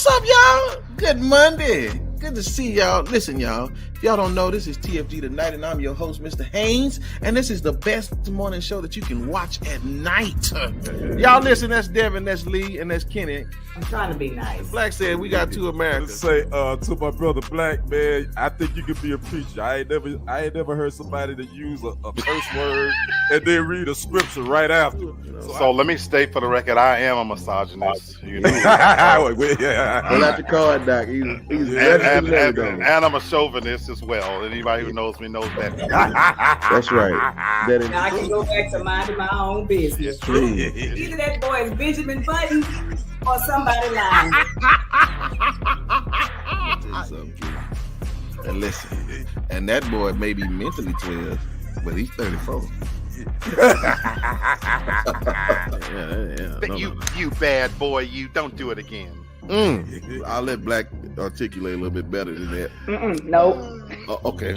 What's up, y'all? Good Monday. Good to see y'all. Listen, y'all. If y'all don't know, this is TFG Tonight, and I'm your host, Mr. Haynes. And this is the best morning show that you can watch at night. Y'all listen, that's Devin, that's Lee, and that's Kenny. I'm trying to be nice. Black said we got two Americans. Say to my brother Black, man, I think you could be a preacher. I ain't never heard somebody that use a curse word and then read a scripture right after. So let me state for the record, I am a misogynist. You know, Pull out your card, Doc. He's and I'm a chauvinist as well. Anybody who knows me knows that. That's right. That is Now I can go back to minding my own business. true. Either that boy is Benjamin Button or somebody lying. And listen, and that boy may be mentally 12, but he's 34. You bad boy, you don't do it again. I'll let Black articulate a little bit better than that. Nope. Okay.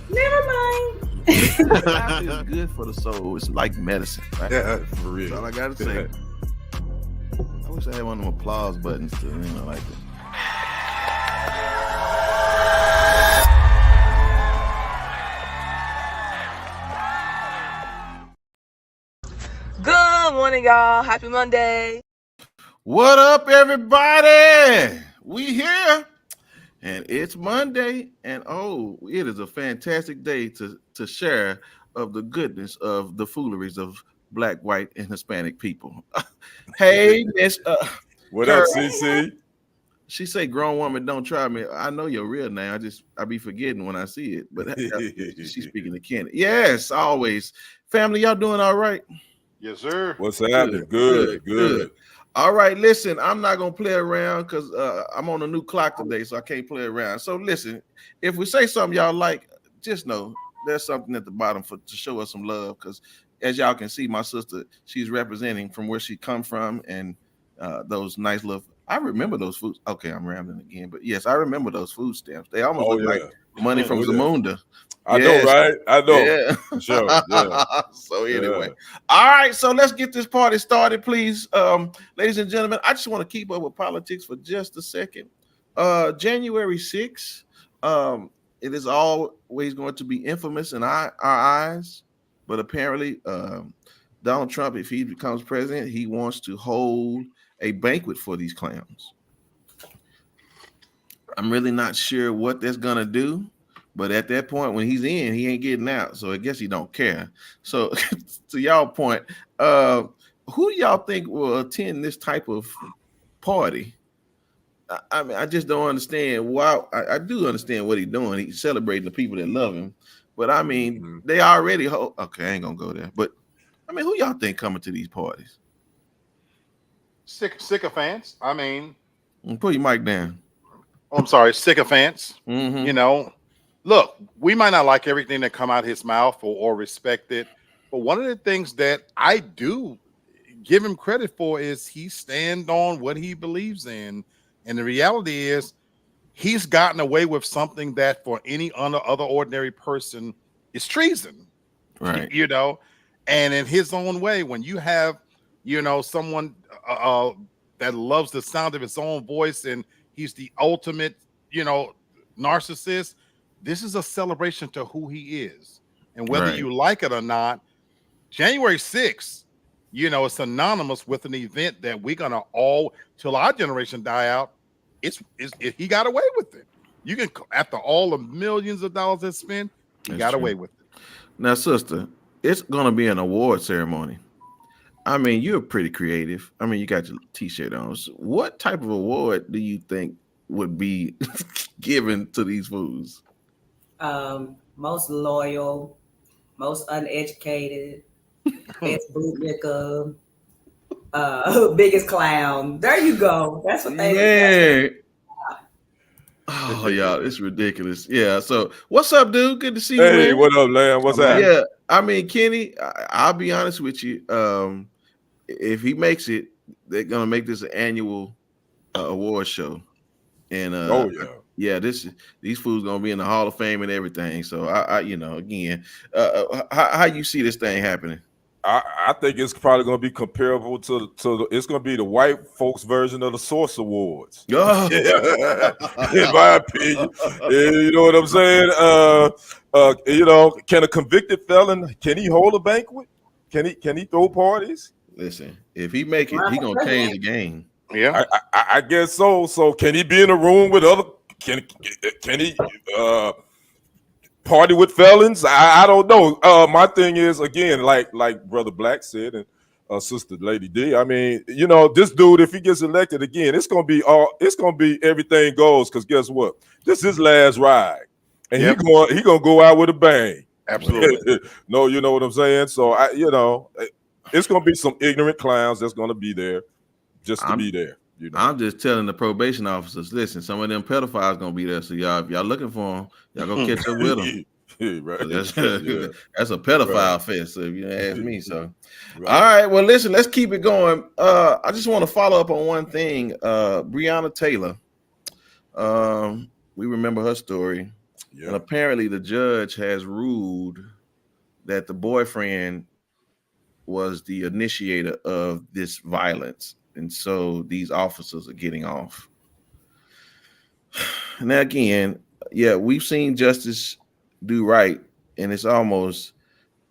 Never mind. Laughter is good for the soul. It's like medicine. Right? Yeah, for real. That's all I gotta say. I wish I had one of them applause buttons to, like that. Good morning, y'all. Happy Monday. What up, everybody? We here, and it's Monday, and it is a fantastic day to share of the goodness of the fooleries of Black, white, and Hispanic people. Hey, Miss. What up, CC? She say, "Grown woman, don't try me." I know your real name. I be forgetting when I see it, but she's speaking to Kenny. Yes, always. Family, y'all doing all right? Yes, sir. What's happening? Good. All right, listen, I'm not going to play around because I'm on a new clock today, so I can't play around. So listen, if we say something y'all like, just know there's something at the bottom to show us some love, because as y'all can see, my sister, she's representing from where she come from, and those nice little, I remember those foods. Okay, I'm rambling again, but yes, I remember those food stamps. They almost look like money from Zamunda. I know, right? I know. Yeah. Sure. Yeah. So anyway, all right. So let's get this party started, please, ladies and gentlemen. I just want to keep up with politics for just a second. January 6th, it is always going to be infamous in our eyes, but apparently, Donald Trump, if he becomes president, he wants to hold a banquet for these clowns. I'm really not sure what that's gonna do. But at that point, when he's in, he ain't getting out. So I guess he don't care. So to y'all point, who do y'all think will attend this type of party? I mean, I just don't understand why. I do understand what he's doing. He's celebrating the people that love him. But I mean, they already okay, I ain't gonna go there. But I mean, who y'all think coming to these parties? Sycophants. I mean, Put your mic down. Oh, I'm sorry, sycophants. Mm-hmm. You know, look, we might not like everything that come out his mouth or respect it, but one of the things that I do give him credit for is he stand on what he believes in, and the reality is he's gotten away with something that for any other ordinary person is treason, Right? You know, and in his own way, when you have, someone that loves the sound of his own voice and he's the ultimate, narcissist. This is a celebration to who he is. And whether you like it or not, January 6th, it's synonymous with an event that we're going to all, till our generation die out, he got away with it. You can, after all the millions of dollars that's spent, he got away with it. Now, sister, it's going to be an award ceremony. I mean, you're pretty creative. I mean, you got your T-shirt on. So what type of award do you think would be given to these fools? Most loyal, most uneducated, best bootlicker, biggest clown. There you go. That's what they. Oh, y'all, it's ridiculous. Yeah. So, what's up, dude? Good to see you. Hey, man. what up, Lamb? What's up? Yeah. I mean, Kenny, I'll be honest with you. If he makes it, they're gonna make this an annual award show, and these fools gonna be in the Hall of Fame and everything. So I again, how you see this thing happening? I think it's probably going to be comparable to it's going to be the white folks version of the Source Awards. Oh. In my opinion, you know what I'm saying? You know, can a convicted felon, can he hold a banquet? Can he throw parties? Listen, if he make it, he gonna change the game. Yeah, I guess so. So can he be in a room with other? Can he party with felons? I don't know. My thing is, again, like Brother Black said and Sister Lady D. I mean, you know, this dude, if he gets elected again, it's gonna be everything goes. Because guess what? This is his last ride, and he gonna go out with a bang. absolutely. No, you know what I'm saying. So you know, it's gonna be some ignorant clowns that's gonna be there just to be there. You know? I'm just telling the probation officers, listen, some of them pedophiles gonna be there. So y'all, if y'all looking for them, y'all go catch up with them. Right. That's a pedophile fest, if you ask me. So, all right. Well, listen, let's keep it going. I just want to follow up on one thing. Breonna Taylor. We remember her story, and apparently the judge has ruled that the boyfriend was the initiator of this violence. And so these officers are getting off. Now, again, we've seen justice do right, and it's almost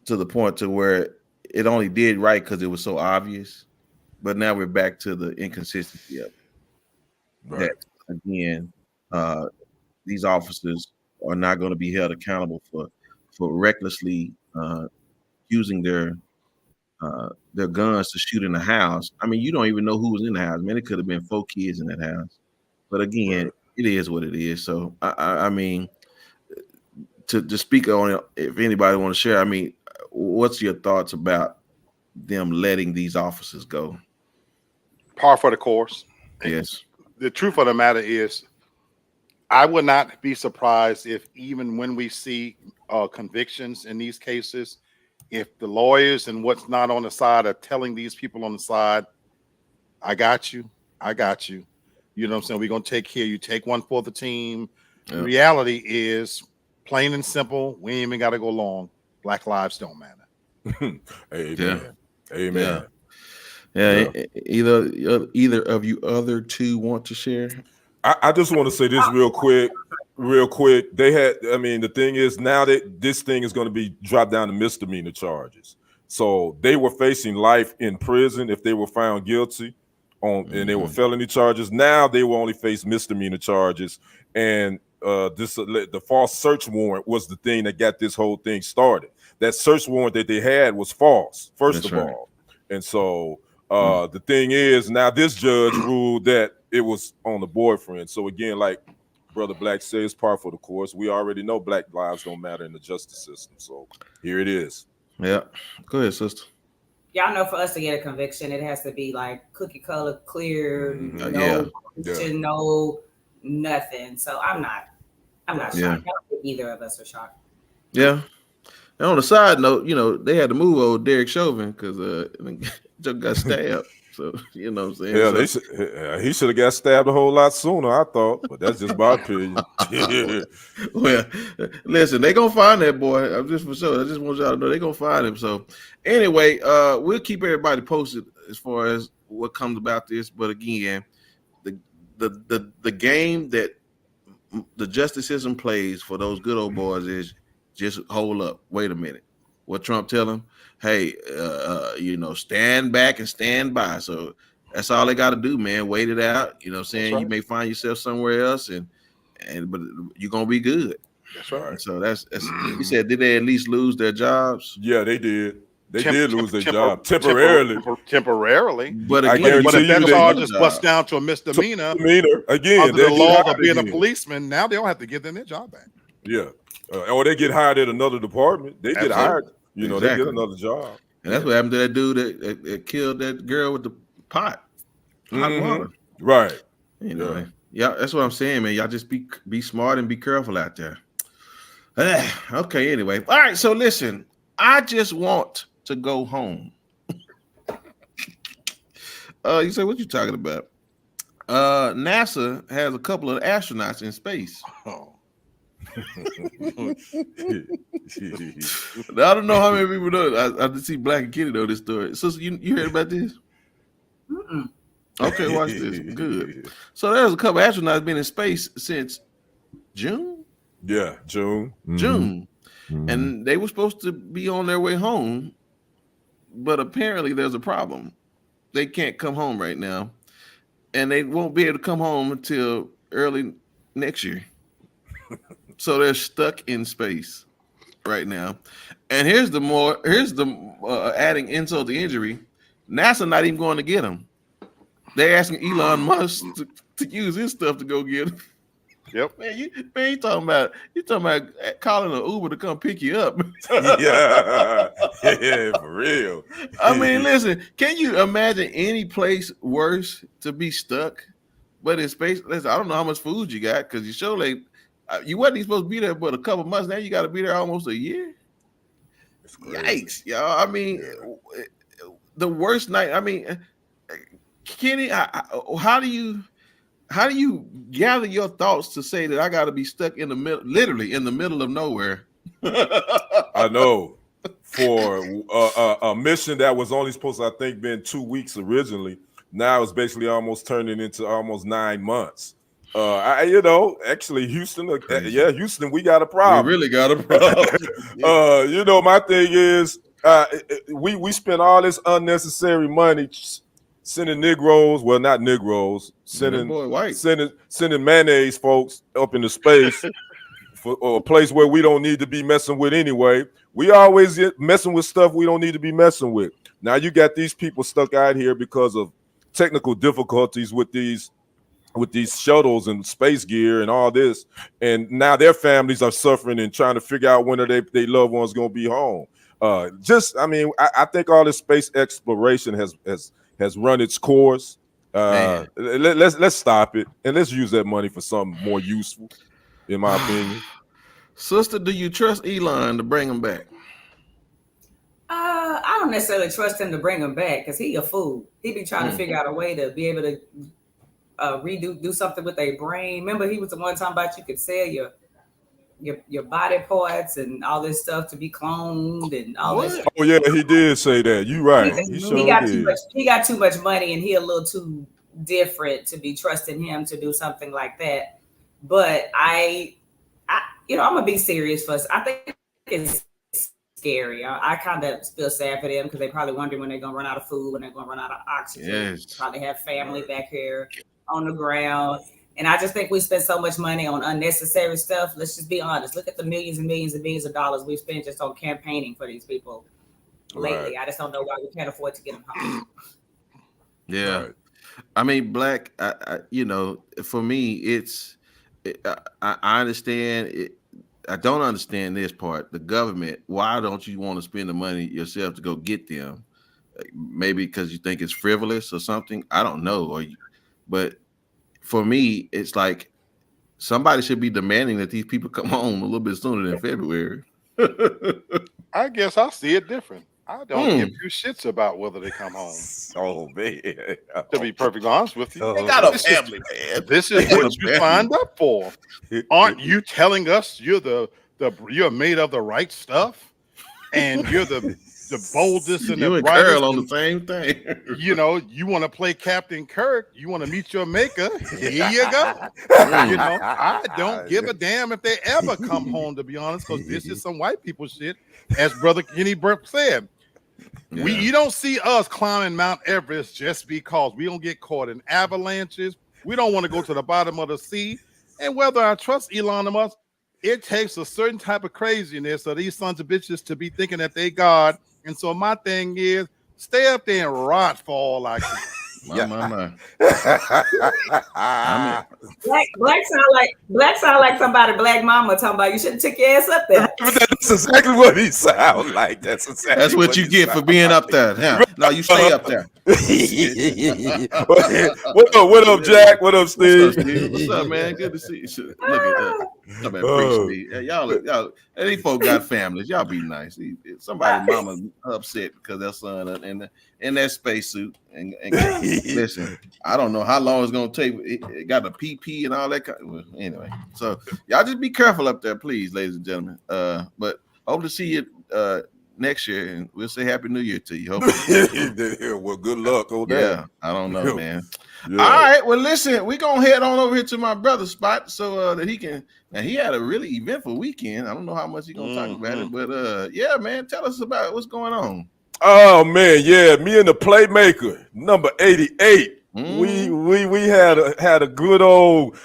to the point to where it only did right because it was so obvious. But now we're back to the inconsistency of it. Right. That, again, these officers are not going to be held accountable for recklessly using their guns to shoot in the house. I mean, you don't even know who was in the house. Man, it could have been 4 kids in that house. But again, it is what it is. So I mean, to speak on it, if anybody want to share, I mean, what's your thoughts about them letting these officers go? Par for the course. Yes. The truth of the matter is, I would not be surprised if even when we see convictions in these cases, if the lawyers and what's not on the side are telling these people on the side, I got you. You know what I'm saying? We're going to take care of you. Take one for the team. Yep. The reality is plain and simple. We ain't even got to go long. Black lives don't matter. Amen. Amen. Yeah. Either of you other two want to share? I just want to say this real quick. They had, I mean, the thing is now that this thing is going to be dropped down to misdemeanor charges. So they were facing life in prison if they were found guilty on, and they were felony charges. Now they will only face misdemeanor charges. And the false search warrant was the thing that got this whole thing started. That search warrant that they had was false, first of all. And so the thing is, now this judge ruled that it was on the boyfriend. So again, like Brother Black says, par for the course. We already know black lives don't matter in the justice system. So here it is. Yeah. Go ahead, sister. Y'all know for us to get a conviction, it has to be like cookie color clear, no nothing. So I'm not shocked. I don't think either of us are shocked. Yeah. And on the side note, you know, they had to move old Derek Chauvin because Joe got stabbed. So, you know what I'm saying? He should have got stabbed a whole lot sooner, I thought. But that's just my opinion. Well, listen, they going to find that boy. I'm just for sure. I just want y'all to know they going to find him. So, anyway, we'll keep everybody posted as far as what comes about this. But again, the game that the justice system plays for those good old boys is just hold up. Wait a minute. What Trump tell them? Hey, you know, stand back and stand by. So that's all they got to do, man. Wait it out. You know what I'm saying? Right. You may find yourself somewhere else, but you're gonna be good. That's right. And so that's you said, did they at least lose their jobs? Yeah, they did. They did lose their job temporarily. Temporarily. But again, if that charge is bust down to a misdemeanor again, under the law of being a policeman, now they don't have to give them their job back. Yeah. Or they get hired at another department. They get hired. You know, they get another job. And that's what happened to that dude that killed that girl with the pot. Hot water. Right. You know, that's what I'm saying, man. Y'all just be smart and be careful out there. Okay, anyway. All right, so listen, I just want to go home. You say, what you talking about? NASA has a couple of astronauts in space. Oh. Now, I don't know how many people know. I did see Black and Kitty know this story. So you heard about this? Mm-mm. Okay, watch this. Good. So there's a couple astronauts been in space since June. Yeah, June. June. And they were supposed to be on their way home, but apparently there's a problem. They can't come home right now, and they won't be able to come home until early next year. So they're stuck in space right now. And here's the adding insult to injury. NASA not even going to get them. They're asking Elon Musk to use his stuff to go get them. Yep. Man, you talking about calling an Uber to come pick you up. Yeah, for real. I mean, listen, can you imagine any place worse to be stuck? But in space, listen, I don't know how much food you got because you wasn't even supposed to be there but a couple months. Now you got to be there almost a year. Yikes, y'all. I mean, the worst night. I mean, Kenny, how do you gather your thoughts to say that I got to be stuck in the middle, literally in the middle of nowhere? I know. For a mission that was only supposed to, I think, been 2 weeks originally, now it's basically almost turning into almost 9 months. Actually, Houston, Houston, we got a problem. We really got a problem. My thing is, we spend all this unnecessary money sending Negroes, well, not Negroes, sending mayonnaise folks up into space for a place where we don't need to be messing with anyway. We always get messing with stuff we don't need to be messing with. Now you got these people stuck out here because of technical difficulties with these shuttles and space gear and all this, and now their families are suffering and trying to figure out when are their loved ones going to be home. I think all this space exploration has run its course. Let's stop it and let's use that money for something more useful, in my opinion. Sister, do you trust Elon to bring him back? I don't necessarily trust him to bring him back because he a fool. He be trying to figure out a way to be able to do something with their brain. Remember, he was the one talking about you could sell your body parts and all this stuff to be cloned and all this. Oh yeah, he did say that. You right. He got too much money and he a little too different to be trusting him to do something like that. But I'm gonna be serious first. I think it's scary. I kind of feel sad for them because they probably wondering when they're gonna run out of food, when they're gonna run out of oxygen. Yes. Probably have family back here on the ground. And I just think we spend so much money on unnecessary stuff. Let's just be honest. Look at the millions and millions and millions of dollars we spend just on campaigning for these people lately. Right. I just don't know why we can't afford to get them home. Yeah. Right. I mean, Black, for me, I understand it. I don't understand this part. The government, why don't you want to spend the money yourself to go get them? Maybe because you think it's frivolous or something. I don't know. But for me, it's like somebody should be demanding that these people come home a little bit sooner than February. I guess I see it different. I don't give two shits about whether they come home. Oh man, to be perfectly honest with you, they got a family, man. This is what you signed up for. Aren't you telling us you're you're made of the right stuff, and you're the boldest and the brightest? Carl on the same thing. You want to play Captain Kirk. You want to meet your maker. Here you go. I don't give a damn if they ever come home, to be honest, because this is some white people shit, as Brother Kenny Burke said. Yeah. You don't see us climbing Mount Everest just because we don't get caught in avalanches. We don't want to go to the bottom of the sea. And whether I trust Elon Musk, it takes a certain type of craziness of these sons of bitches to be thinking that they God. And so my thing is, stay up there and rot for all I can. My. Black sound like somebody Black mama talking about you shouldn't take your ass up there. That's exactly what he sounds like. That's what you get for being up there. Yeah. No, you stay up there. What up, Jack? What up, Steve? What's up, man? Good to see you. Look at that. Come and preach, Steve. Y'all, these folks got families. Y'all be nice. Somebody mama upset because their son in that spacesuit. And listen, I don't know how long it's gonna take. It got a PP and all that. Well, anyway, so y'all just be careful up there, please, ladies and gentlemen. But hope to see you next year, and we'll say Happy New Year to you. Hopefully. Well, good luck on that. Yeah, I don't know, man. Yeah. All right, well, listen, we're gonna head on over here to my brother's spot so that he can. Now he had a really eventful weekend. I don't know how much he's gonna talk about it, but yeah, man, tell us about what's going on. Oh man, yeah, me and the playmaker, number 88. We had a good old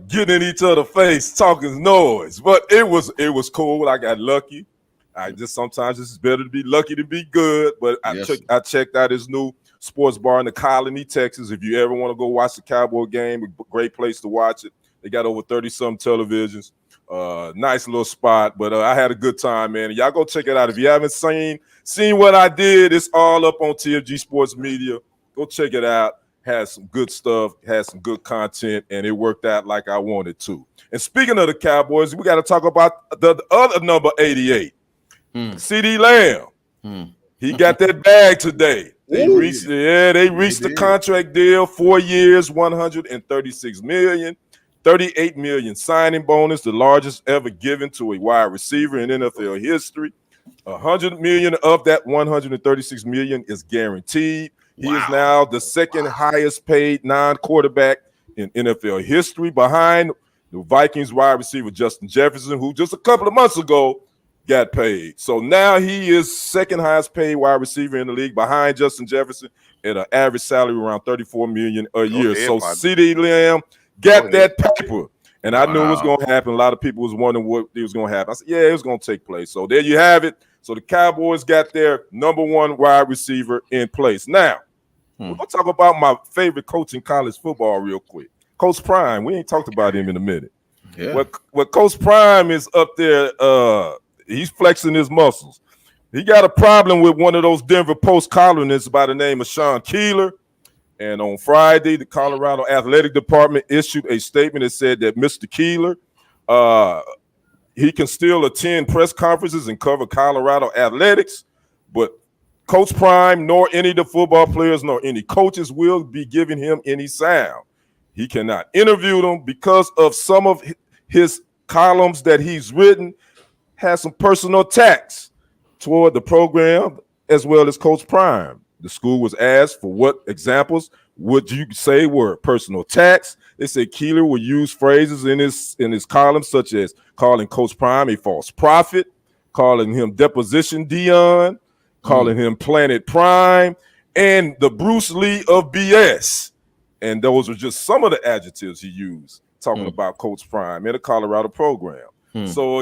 getting in each other's face, talking noise, but it was cool. I got lucky. Sometimes it's better to be lucky than be good. But I checked out his new sports bar in the Colony, Texas. If you ever want to go watch the Cowboy game, a great place to watch it. They got over 30-some televisions. Nice little spot. But I had a good time, man. Y'all go check it out. If you haven't seen what I did, it's all up on TFG Sports Media. Go check it out. Had some good stuff, had some good content, and it worked out like I wanted to. And speaking of the Cowboys, we got to talk about the other number 88. CD Lamb. He got that bag today. They reached the contract deal, 4 years, $136 million, $38 million signing bonus, the largest ever given to a wide receiver in NFL history. $100 million of that $136 million is guaranteed. He is now the second highest paid non-quarterback in NFL history, behind the Vikings wide receiver Justin Jefferson, who just a couple of months ago got paid. So now he is second highest paid wide receiver in the league, behind Justin Jefferson at an average salary around $34 million a year. So CD Lamb got that paper, and I knew it was going to happen. A lot of people was wondering what it was going to happen. I said, yeah, it was going to take place. So there you have it. So the Cowboys got their number one wide receiver in place. Now, we're going to talk about my favorite coach in college football real quick, Coach Prime. We ain't talked about him in a minute. Yeah. What Coach Prime is up there, he's flexing his muscles. He got a problem with one of those Denver Post columnists by the name of Sean Keeler. And on Friday, the Colorado Athletic Department issued a statement that said that Mr. Keeler, he can still attend press conferences and cover Colorado athletics, but Coach Prime, nor any of the football players, nor any coaches will be giving him any sound. He cannot interview them because of some of his columns that he's written has some personal attacks toward the program as well as Coach Prime. The school was asked for what examples would you say were personal attacks. They said Keeler would use phrases in his columns such as calling Coach Prime a false prophet, calling him Deposition Dion, calling him Planet Prime, and the Bruce Lee of BS. And those are just some of the adjectives he used talking about Coach Prime in the Colorado program. So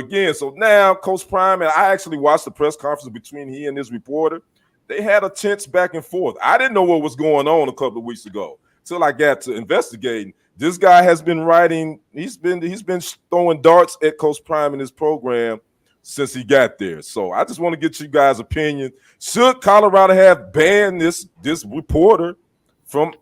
now Coach Prime, and I actually watched the press conference between he and his reporter. They had a tense back and forth. I didn't know what was going on a couple of weeks ago until I got to investigating. This guy has been writing. He's been throwing darts at Coach Prime in his program since he got there. So I just want to get you guys' opinion. Should Colorado have banned this reporter from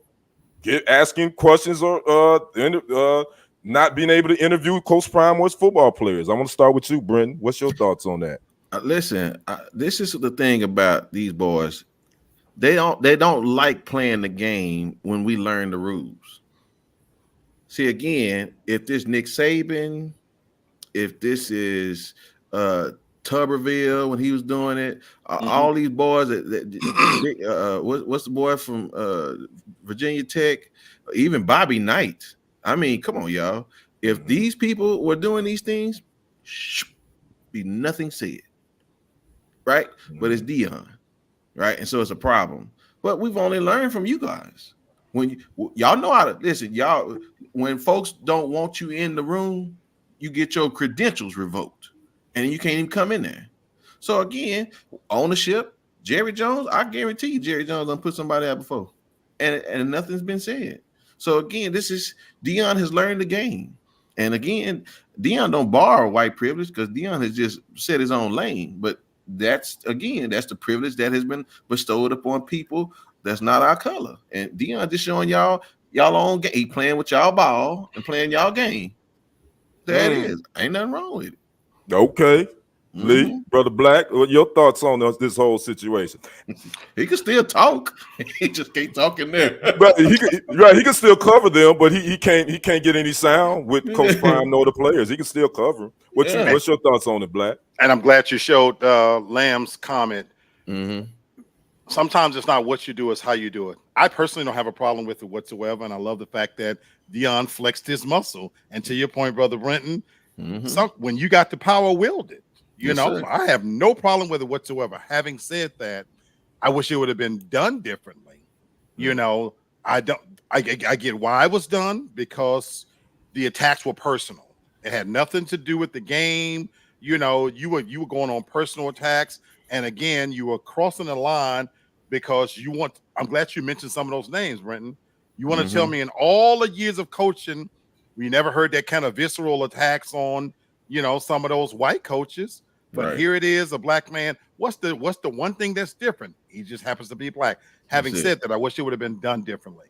asking questions or not being able to interview Coach Prime or his football players? I want to start with you, Brendan. What's your thoughts on that? Listen, this is the thing about these boys. They don't like playing the game when we learn the rules. See, again, if this Nick Saban, if this is Tuberville when he was doing it, all these boys what's the boy from Virginia Tech, even Bobby Knight. I mean, come on, y'all. If these people were doing these things, be nothing said. Right? But it's Dion, right? And so it's a problem. But we've only learned from you guys. When y'all know how to listen, y'all, when folks don't want you in the room, you get your credentials revoked and you can't even come in there. So again, ownership, Jerry Jones, I guarantee you Jerry Jones done put somebody out before. And nothing's been said. So again, Dion has learned the game. And again, Dion don't borrow white privilege because Dion has just set his own lane. But that's the privilege that has been bestowed upon people That's not our color. And Deion just showing y'all own game. He playing with y'all ball and playing y'all game. That is. Ain't nothing wrong with it. Okay. Lee, Brother Black, what your thoughts on this whole situation? He can still talk. He just can't talk in there. But he can still cover them, but he can't get any sound with Coach Prime nor the players. He can still cover them. What's your thoughts on it, Black? And I'm glad you showed Lamb's comment. Sometimes it's not what you do, it's how you do it. I personally don't have a problem with it whatsoever, and I love the fact that Deion flexed his muscle. And to your point, Brother Brenton, when you got the power, wield it. You know, sir. I have no problem with it whatsoever. Having said that, I wish it would have been done differently. You know, I get why it was done, because the attacks were personal. It had nothing to do with the game. You know, you were going on personal attacks, and again, you were crossing the line because you want. I'm glad you mentioned some of those names, Brenton. You want to tell me in all the years of coaching, we never heard that kind of visceral attacks on, you know, some of those white coaches. But here it is, a black man. What's the one thing that's different? He just happens to be black. Having said that, I wish it would have been done differently.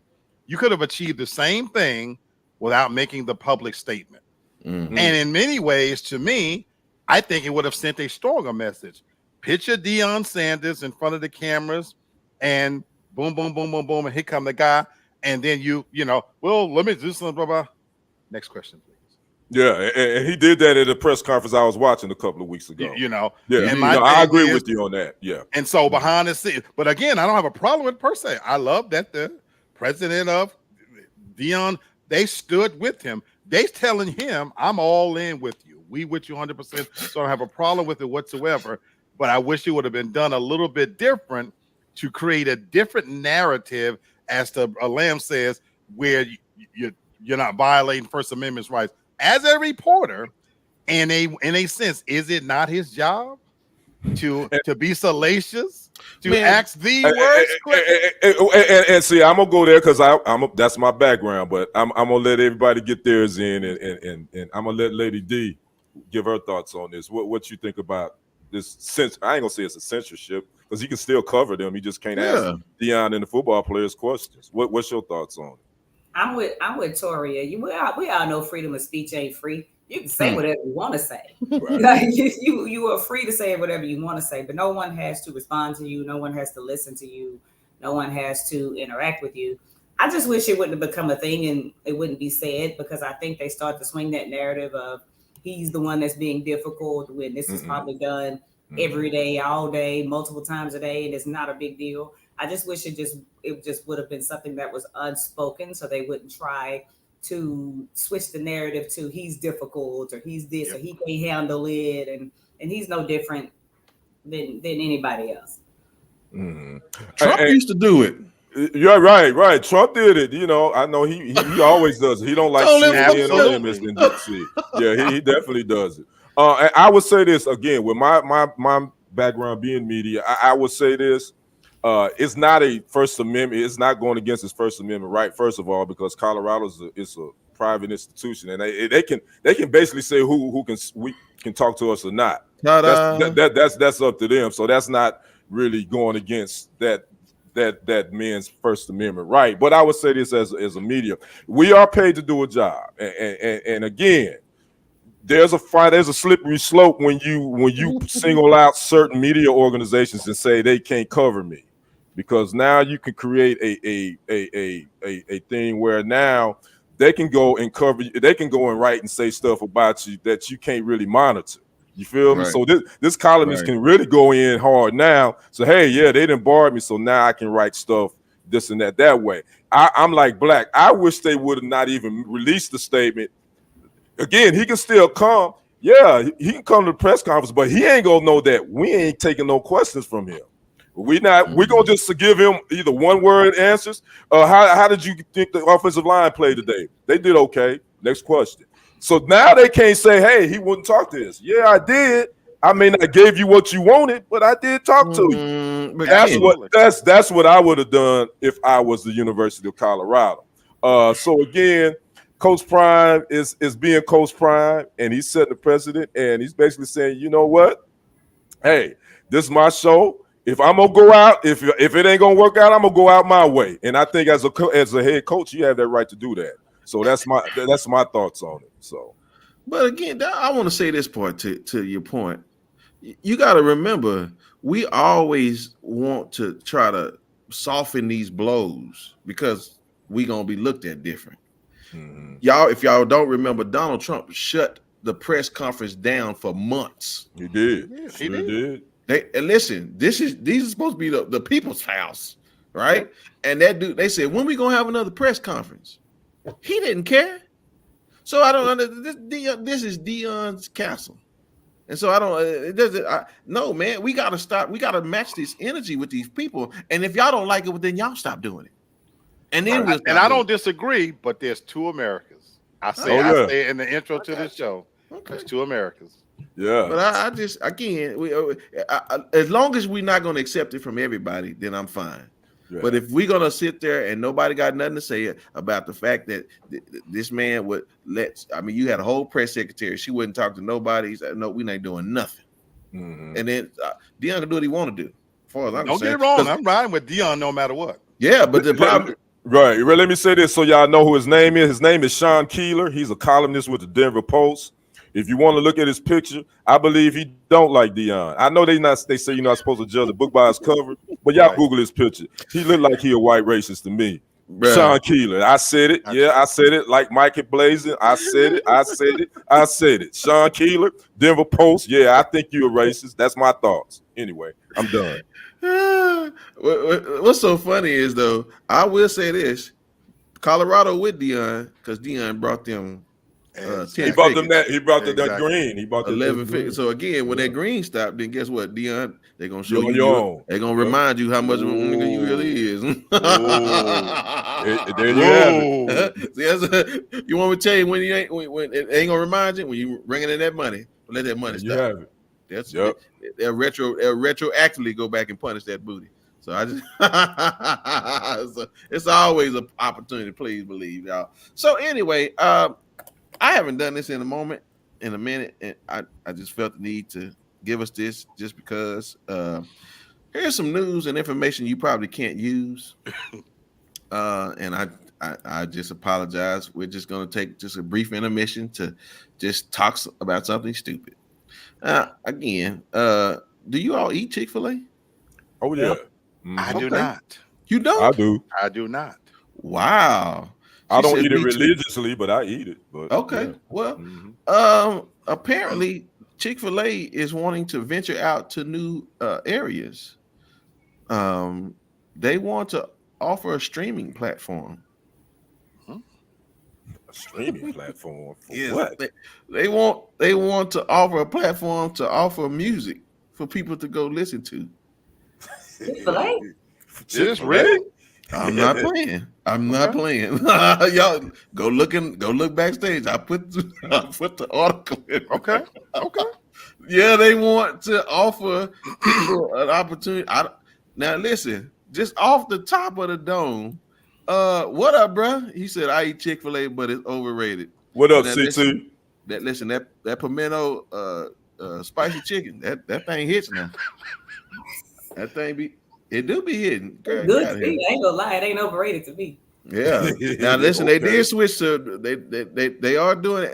You could have achieved the same thing without making the public statement. And in many ways, to me, I think it would have sent a stronger message. Picture Deion Sanders in front of the cameras, and boom, boom, boom, boom, boom, and here come the guy. And then you know, well, let me do something, blah, blah. Next question, please. Yeah, and he did that at a press conference I was watching a couple of weeks ago. You know, and I agree with you on that. Yeah. And so behind the scenes, but again, I don't have a problem with it per se. I love that the president of Deion, they stood with him. They telling him, I'm all in with you. We with you 100%. So I don't have a problem with it whatsoever. But I wish it would have been done a little bit different to create a different narrative, as to Lamb says, where you're not violating First Amendment rights. As a reporter, in a sense, is it not his job to be salacious, to ask the words? And see, I'm gonna go there because that's my background, but I'm gonna let everybody get theirs in, and I'm gonna let Lady D give her thoughts on this. What you think about this? I ain't gonna say it's a censorship, because he can still cover them. He just can't ask Deion and the football players questions. What's your thoughts on it? I'm with Toria. We all know freedom of speech ain't free. You can say whatever you want to say. Right. Like you are free to say whatever you want to say, but no one has to respond to you. No one has to listen to you. No one has to interact with you. I just wish it wouldn't have become a thing and it wouldn't be said, because I think they start to swing that narrative of he's the one that's being difficult when this is probably done every day, all day, multiple times a day, and it's not a big deal. I just wish it just would have been something that was unspoken, so they wouldn't try to switch the narrative to he's difficult or he's this or he can't handle it, and he's no different than anybody else. Trump used to do it. You're right. Trump did it. You know, I know he always does it. He don't like CNN on MSNBC. Yeah, he definitely does it. And I would say this again, with my background being media, I would say this. It's not a First Amendment. It's not going against his First Amendment right. First of all, because Colorado is a private institution, and they can basically say who can talk to us or not. That's up to them. So that's not really going against that man's First Amendment right. But I would say this as a media, we are paid to do a job, and again, there's a slippery slope when you single out certain media organizations and say they can't cover me. Because now you can create a thing where now they can go and cover you, they can go and write and say stuff about you that you can't really monitor. You feel me? So this columnist can really go in hard now. So hey, yeah, they didn't bar me, so now I can write stuff this and that way. I'm like Black. I wish they would have not even released the statement. Again, he can still come. Yeah, he can come to the press conference, but he ain't gonna know that we ain't taking no questions from him. We're gonna just give him either one word answers. How did you think the offensive line played today? They did okay. Next question. So now they can't say, hey, he wouldn't talk to us. Yeah, I did. I may not gave you what you wanted, but I did talk to you. That's what I would have done if I was the University of Colorado. So again, Coach Prime is being Coach Prime, and he's setting the precedent, and he's basically saying, you know what? Hey, this is my show. if I'm gonna go out, if it ain't gonna work out, I'm gonna go out my way. And I think as a head coach, you have that right to do that. So that's my thoughts on it. So, but again, I want to say this part to your point. You got to remember, we always want to try to soften these blows because we gonna be looked at different. Y'all, if y'all don't remember, Donald Trump shut the press conference down for months. He did. Yeah, he did. And listen, these are supposed to be the people's house, right? And that dude, they said, when we gonna have another press conference? He didn't care. So I don't understand. This is Deion's castle. And so I don't, no, man, we got to stop. We got to match this energy with these people. And if y'all don't like it, well, then y'all stop doing it. And then I don't disagree, but there's two Americas. I say in the intro to this show, there's two Americas. Yeah. But I just, again, as long as we're not going to accept it from everybody, then I'm fine. Yeah. But if we're going to sit there and nobody got nothing to say about the fact that this man would you had a whole press secretary. She wouldn't talk to nobody. He said, no, we're not doing nothing. Mm-hmm. And then Deion can do what he want to do. As far as I'm Don't get it wrong. I'm riding with Deion no matter what. Yeah, but the problem. Right. Well, let me say this so y'all know who his name is. His name is Sean Keeler. He's a columnist with the Denver Post. If you want to look at his picture, I believe he don't like Deion. I know they say you're not supposed to judge a book by its cover, but y'all Google his picture. He looked like he a white racist to me. Right. Sean Keeler. I said it. Yeah, I said it like Mike Blazin. I said it. I said it. I said it. Sean Keeler, Denver Post. Yeah, I think you're a racist. That's my thoughts. Anyway, I'm done. What's so funny is, though, I will say this: Colorado with Deion, because Deion brought them 10 he brought them that. He brought them that green. He brought 11 figures. So again, when that green stopped, then guess what, Deion? They're gonna show you. They're gonna remind you how much of a nigga you really is. There you have it. You want me to tell you when you ain't when it ain't gonna remind you when you bringing in that money? Let that money stop. You have it. That's they'll retroactively go back and punish that booty. So I just it's always an opportunity. Please believe, y'all. So anyway, I haven't done this in a minute, and I just felt the need to give us this just because here's some news and information you probably can't use. And I just apologize. We're just going to take just a brief intermission to just talk about something stupid. Again, do you all eat Chick-fil-A? Oh yeah. I do not. You don't? I do. I do not. Wow. I don't eat it religiously, but I eat it. But, okay. Yeah. Well, apparently Chick-fil-A is wanting to venture out to new areas. They want to offer a streaming platform. A streaming platform? Yes. What? They want to offer a platform to offer music for people to go listen to. Chick-fil-A? Is really? I'm not playing. Y'all go look backstage. I put the article in. Okay. Yeah, they want to offer people an opportunity. Now listen, just off the top of the dome. What up, bro? He said I eat Chick-fil-A, but it's overrated. What up, now, CT? That pimento spicy chicken, that thing hits now. That thing it do be hitting. Girl, good to me. I ain't gonna lie, it ain't overrated to me. Yeah. Now listen, they did switch to they are doing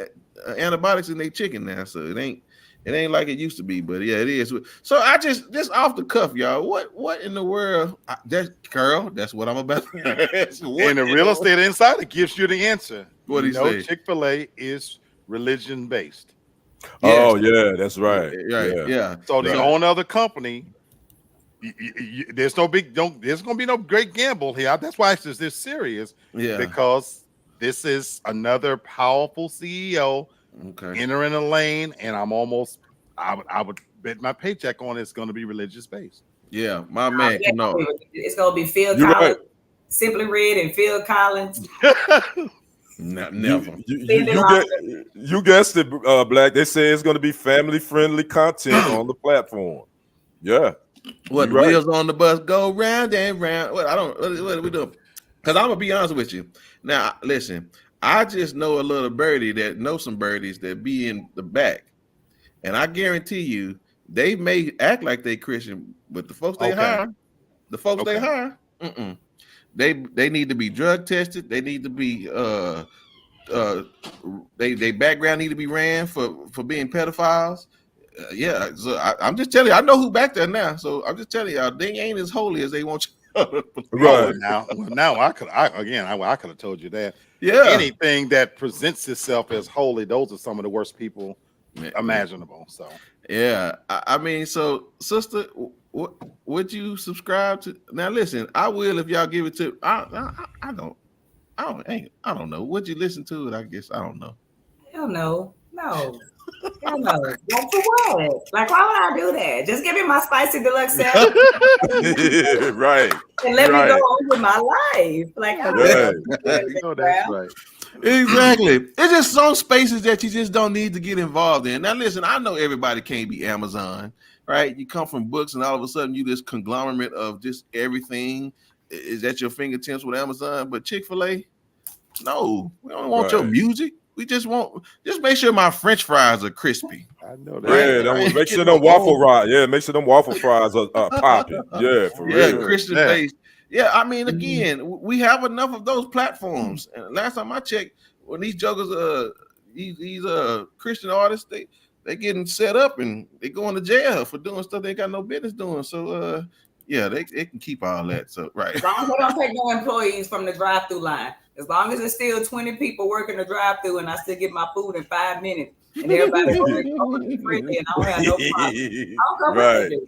antibiotics in their chicken now, so it ain't like it used to be, but yeah, it is. So I just off the cuff, y'all. What in the world? That's what I'm about to ask. And the real estate insider gives you the answer. What do you say? Chick-fil-A is religion based. Oh yeah, that's right. Right. Yeah. So the owner of the company. There's gonna be no great gamble here. That's why it's just this serious. Yeah, because this is another powerful CEO entering a lane, and I would bet my paycheck on it's going to be religious based. Yeah, my man. No, it's going to be Phil Collins, right. Simply Red, and Phil Collins. Never. You guessed it, Black. They say it's going to be family friendly content on the platform. Yeah. What wheels on the bus go round and round? What are we doing? Because I'm gonna be honest with you. Now, listen, I just know a little birdie that knows some birdies that be in the back, and I guarantee you they may act like they Christian, but the folks they hire, they need to be drug tested. They need to be they background need to be ran for being pedophiles. Yeah, so I'm just telling you, I know who back there now. So I'm just telling y'all, they ain't as holy as they want you. Right. Now I could have told you that. Yeah. Anything that presents itself as holy, those are some of the worst people imaginable. So yeah, I mean, so sister, would you subscribe to? Now listen, I will if y'all give it to. I don't know. Would you listen to it? I guess I don't know. Hell no. Hell no. Like for what? Like why would I do that? Just give me my spicy deluxe set. Right. And let me go on with my life. Like that's right. Exactly. It's just some spaces that you just don't need to get involved in. Now listen, I know everybody can't be Amazon, right? You come from books and all of a sudden you this conglomerate of just everything is at your fingertips with Amazon, but Chick-fil-A, no, we don't want your music. We just make sure my French fries are crispy. I know that. Yeah, make sure them waffle fries. Yeah, make sure them waffle fries are popping. Yeah, for real. Christian based. Yeah, I mean, again, we have enough of those platforms. And last time I checked, when these jokers, these Christian artists, they getting set up and they going to jail for doing stuff they got no business doing. So yeah, they can keep all that. So right. As long as they don't take no employees from the drive-through line. As long as there's still 20 people working the drive-through and I still get my food in 5 minutes and everybody going freely and I don't have no problem. I don't care what they do.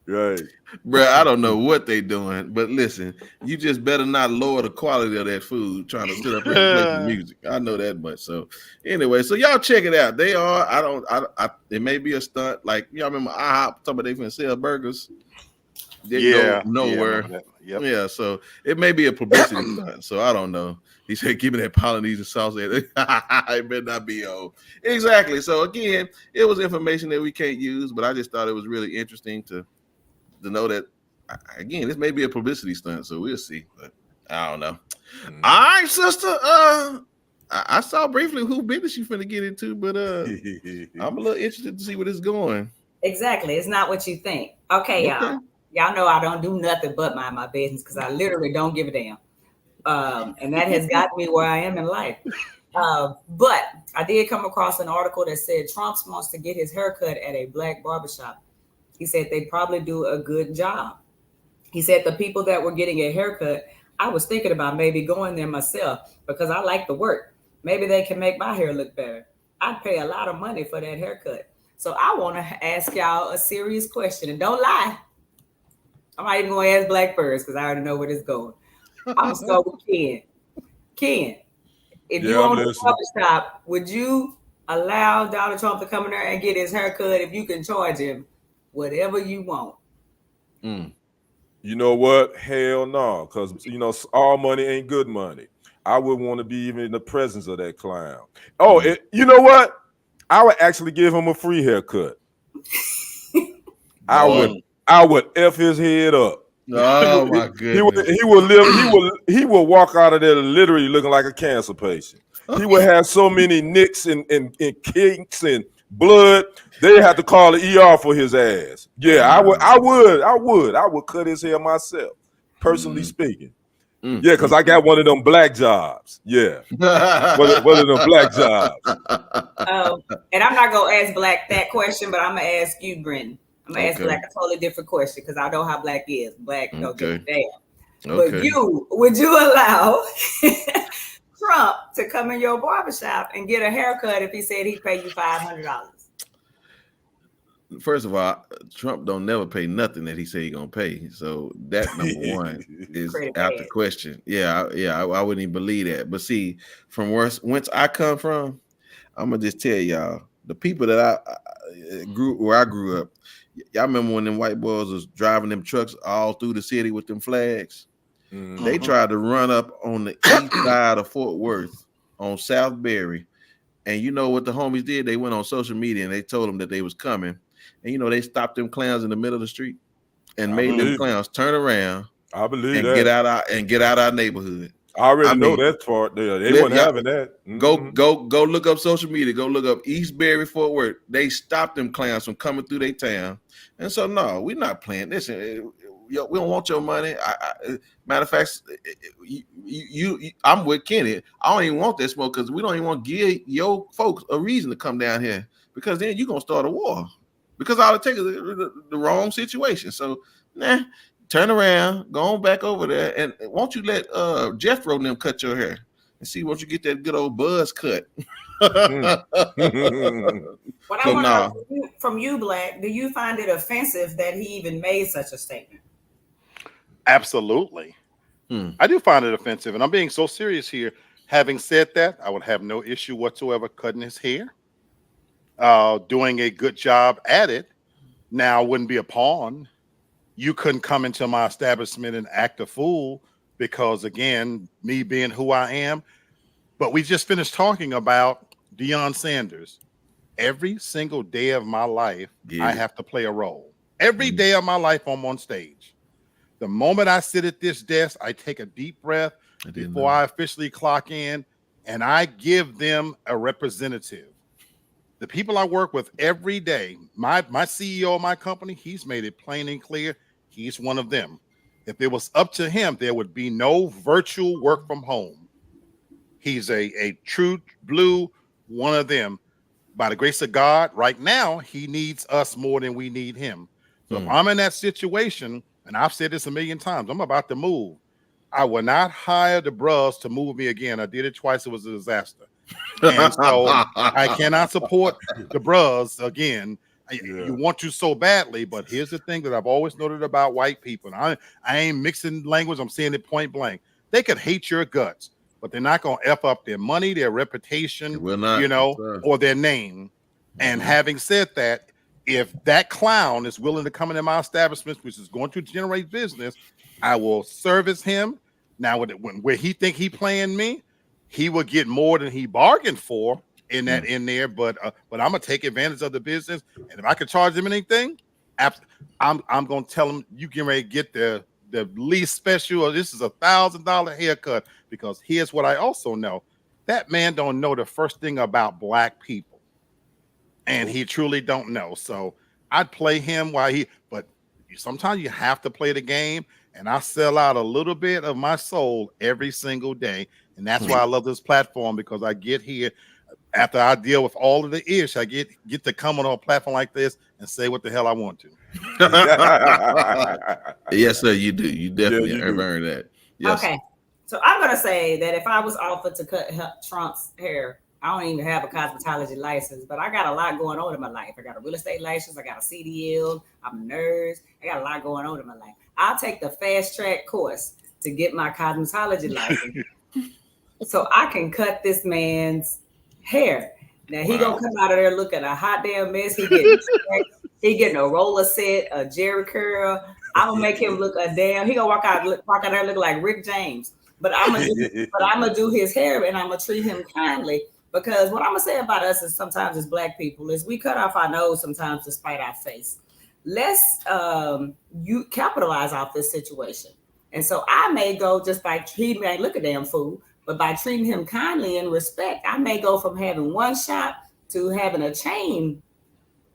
Right. Bro, I don't know what they doing, but listen, you just better not lower the quality of that food trying to sit up and play the music. I know that much. So anyway, so y'all check it out. They are, it may be a stunt. Like y'all remember IHOP talking about they finna sell burgers. They go nowhere. Yeah, so it may be a publicity stunt. So I don't know. He said, "Give me that Polynesian sauce." It better not be old. Exactly. So again, it was information that we can't use, but I just thought it was really interesting to know that. Again, this may be a publicity stunt, so we'll see. But I don't know. All right, sister. I saw briefly who business you finna get into, but I'm a little interested to see where it's going. Exactly. It's not what you think. Okay, y'all. Y'all know I don't do nothing but mind my business because I literally don't give a damn. And that has gotten me where I am in life. But I did come across an article that said Trump wants to get his haircut at a black barbershop. He said they probably do a good job. He said the people that were getting a haircut, I was thinking about maybe going there myself because I like the work. Maybe they can make my hair look better. I'd pay a lot of money for that haircut. So I want to ask y'all a serious question. And don't lie. I'm not even going to ask Black first because I already know where it's going. I'm going to start with Ken. Ken, if you own a barbershop, would you allow Donald Trump to come in there and get his haircut if you can charge him whatever you want? You know what? Hell no, because all money ain't good money. I would want to be even in the presence of that clown. Oh, you know what? I would actually give him a free haircut. I would F his head up. Oh my goodness. He will walk out of there literally looking like a cancer patient. He would have so many nicks and kinks and blood. They have to call the ER for his ass. Yeah, I would cut his hair myself, personally speaking. Yeah, because I got one of them black jobs. Yeah. one of them black jobs. And I'm not gonna ask Black that question, but I'm gonna ask you, Brenton. I'm gonna ask Black a totally different question because I know how Black is. Black don't give a damn. But would you allow Trump to come in your barbershop and get a haircut if he said he'd pay you $500? First of all, Trump don't never pay nothing that he say he gonna pay. So that number one is out the question. Yeah, I wouldn't even believe that. But see, from whence I come from, I'm gonna just tell y'all the people that I grew up. Y'all remember when them white boys was driving them trucks all through the city with them flags? They tried to run up on the east side of Fort Worth on South Berry. And you know what the homies did? They went on social media and they told them that they was coming. And they stopped them clowns in the middle of the street and made them clowns turn around. I believe and that. get out our neighborhood. I already know mean, that part there. They weren't having that. Go look up social media. Go look up Eastbury, Fort Worth. They stopped them clowns from coming through their town. And so, no, we're not playing. Listen, we don't want your money. Matter of fact, I'm with Kenny. I don't even want that smoke because we don't even want to give your folks a reason to come down here because then you're going to start a war because all it takes is the wrong situation. So, turn around, go on back over there, and won't you let Jeff and them cut your hair and see once you get that good old buzz cut. What I want to know from you, Black, do you find it offensive that he even made such a statement? Absolutely. I do find it offensive, and I'm being so serious here. Having said that, I would have no issue whatsoever cutting his hair, doing a good job at it. Now, I wouldn't be a pawn. You couldn't come into my establishment and act a fool because, again, me being who I am. But we just finished talking about Deion Sanders. Every single day of my life, I have to play a role. Every day of my life, I'm on stage. The moment I sit at this desk, I take a deep breath before I officially clock in, and I give them a representative. The people I work with every day, my CEO of my company, he's made it plain and clear. He's one of them. If it was up to him, there would be no virtual work from home. He's a true blue one of them. By the grace of God, right now, he needs us more than we need him. So if I'm in that situation, and I've said this a million times, I'm about to move. I will not hire the bros to move me again. I did it twice. It was a disaster. And so I cannot support the bros again. You want to so badly, but here's the thing that I've always noted about white people. I ain't mixing language. I'm saying it point blank. They could hate your guts, but they're not going to F up their money, their reputation, or their name. And having said that, if that clown is willing to come into my establishment, which is going to generate business, I will service him. Now, where he think he playing me, he will get more than he bargained for in there. But I'm gonna take advantage of the business, and if I can charge him anything, I'm gonna tell him you can ready to get the least special, or this is $1,000 haircut, because here's what I also know: that man don't know the first thing about black people, and he truly don't know. So I'd play him but sometimes you have to play the game, and I sell out a little bit of my soul every single day, and that's why I love this platform, because I get here. After I deal with all of the ish, I get to come on a platform like this and say what the hell I want to. Yes, sir, you do. You definitely have earned that. Yes. Okay. So I'm going to say that if I was offered to cut Trump's hair, I don't even have a cosmetology license, but I got a lot going on in my life. I got a real estate license. I got a CDL. I'm a nurse. I got a lot going on in my life. I'll take the fast track course to get my cosmetology license so I can cut this man's hair. Now he gonna come out of there looking a hot damn mess. He getting a roller set, a Jerry curl. I'm gonna make him look a damn. He gonna walk out there looking like Rick James. But I'm gonna do his hair, and I'm gonna treat him kindly, because what I'm gonna say about us is sometimes as black people is we cut off our nose sometimes to spite our face. Let's you capitalize off this situation, and so I may go just by treating me. Look a damn fool. But by treating him kindly and respect, I may go from having one shop to having a chain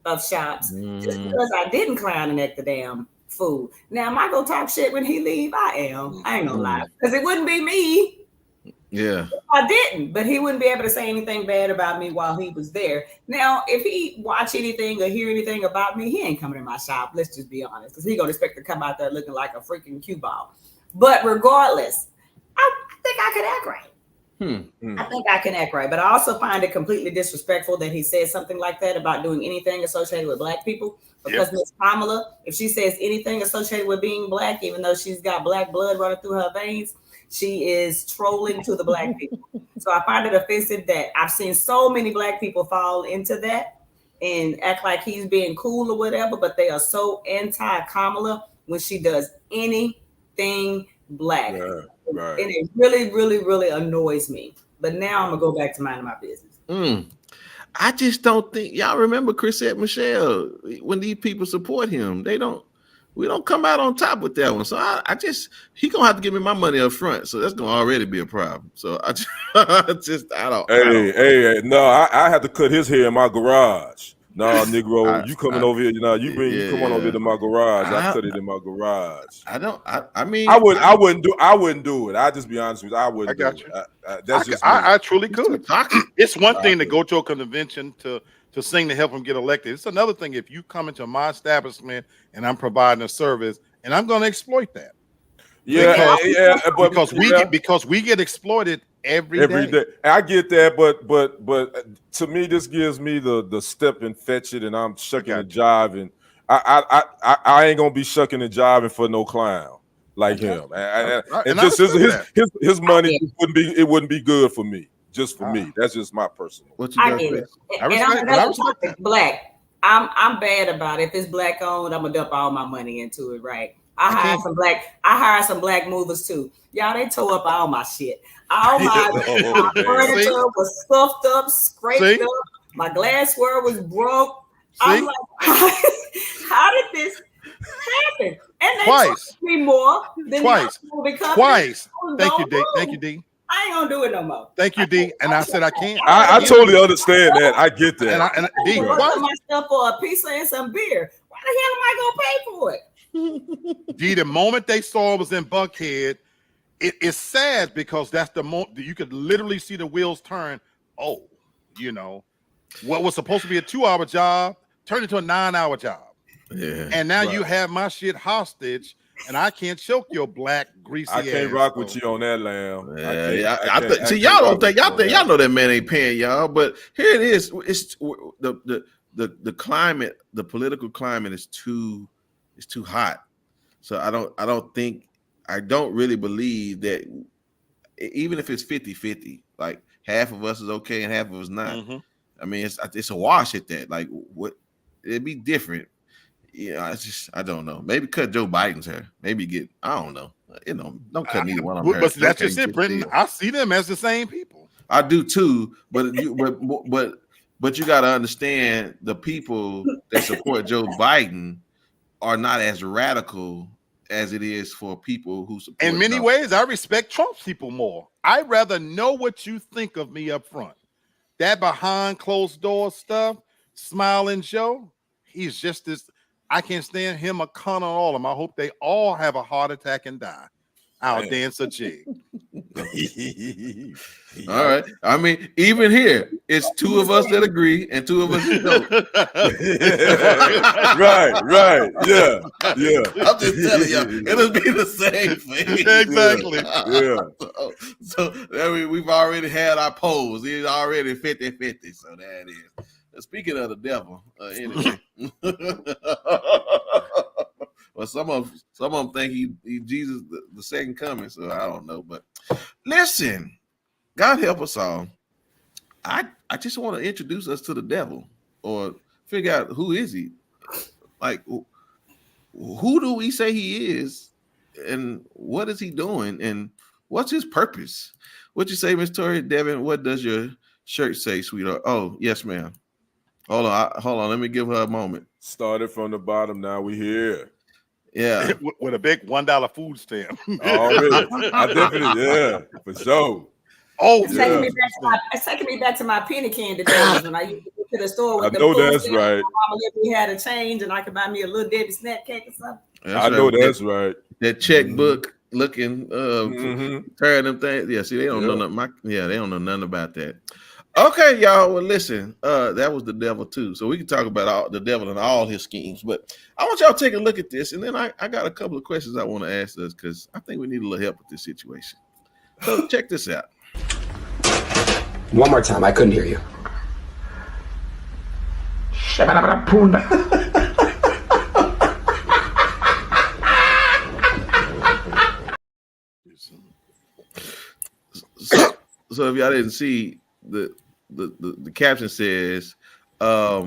of shops just because I didn't clown and act the damn fool. Now, am I going to talk shit when he leave? I am. I ain't going to lie. Because it wouldn't be me. Yeah. If I didn't, but he wouldn't be able to say anything bad about me while he was there. Now, if he watch anything or hear anything about me, he ain't coming in my shop. Let's just be honest. Because he going to expect to come out there looking like a freaking cue ball. But regardless, I think I could act right. I think I can act right, but I also find it completely disrespectful that he says something like that about doing anything associated with black people. Because Miss Kamala, if she says anything associated with being black, even though she's got black blood running through her veins, she is trolling to the black people. So I find it offensive that I've seen so many black people fall into that and act like he's being cool or whatever, but they are so anti-Kamala when she does anything black. Right. And it really, really, really annoys me. But now I'm gonna go back to minding my business. I just don't think y'all remember Chrisette Michele when these people support him. They don't we don't come out on top with that one. So I just he gonna have to give me my money up front. So that's gonna already be a problem. So I don't. Hey, no, I had to cut his hair in my garage. No, Negro, you coming over here? You come on over here to my garage. I cut it in my garage. I mean, I wouldn't do it. I'll just be honest with you. I wouldn't. I got do you. it. That's just I truly could. Talking. It's one thing to go to a convention to sing to help him get elected. It's another thing if you come into my establishment and I'm providing a service and I'm going to exploit that. Because we get exploited every day. I get that, but to me, this gives me the step and fetch it, and I'm shucking and jiving. I ain't gonna be shucking and jiving for no clown like him. And just his money wouldn't be good for me. Just for me. That's just my personal. What you I get it. I respect that. Black. I'm bad about it. If it's black owned, I'm gonna dump all my money into it, right? I hired some black movers too. Y'all, they tore up all my shit. All my furniture was scuffed up, scraped up. My glassware was broke. I'm like, how did this happen? And they charged me more than twice. Thank you, D. I ain't gonna do it no more. Thank you, D. And I said I can't. I totally understand that. I get that. And D, my stuff for a pizza and some beer. Why the hell am I gonna pay for it? D, the moment they saw it was in Buckhead, it's sad because that's the moment you could literally see the wheels turn. Oh, what was supposed to be a 2-hour job turned into a 9-hour job. Yeah. And now you have my shit hostage, and I can't choke your black greasy ass. I can't rock with you on that, Lamb. Y'all know that man ain't paying y'all, but here it is. It's the climate, the political climate is too hot. So I don't really believe that even if it's 50-50, like half of us is okay and half of us not. Mm-hmm. I mean, it's a wash at that. Like what it'd be different. I don't know. Maybe cut Joe Biden's hair. Maybe I don't know. Don't cut neither one of them. But that's just it, Brenton. I see them as the same people. I do too, but you got to understand the people that support Joe Biden are not as radical as it is for people who support. In many ways, I respect Trump's people more. I'd rather know what you think of me up front. That behind closed doors stuff, smiling Joe, he's just this. I can't stand him, a con on all of them. I hope they all have a heart attack and die. I'll dance a jig. All right. I mean, even here, it's two of us that agree and two of us that don't. right. Yeah. I'm just telling you, it'll be the same thing. Exactly. Yeah. So we've already had our polls. It's already 50-50. So that is. Speaking of the devil, anyway. Well, some of them think he Jesus the second coming, so I don't know. But listen, God help us all. I just want to introduce us to the devil, or figure out who is he. Like, who do we say he is, and what is he doing, and what's his purpose? What you say, Miss Tori Devin? What does your shirt say, sweetheart? Oh, yes, ma'am. Hold on. Let me give her a moment. Started from the bottom. Now we here. Yeah, with a big $1 food stamp. Already, I definitely, for sure. Oh, it's taking me back to my penny candy days when I used to go to the store with I know that's right. Mama let me have a change and I could buy me a little Debbie snack cake or something. I know that's right. That checkbook looking, tearing them things. Yeah, see, they don't know nothing. They don't know nothing about that. Okay, y'all. Well, listen, that was the devil too. So we can talk about the devil and all his schemes. But I want y'all to take a look at this, and then I got a couple of questions I want to ask us because I think we need a little help with this situation. So check this out. One more time, I couldn't hear you. So if y'all didn't see, the caption says, tell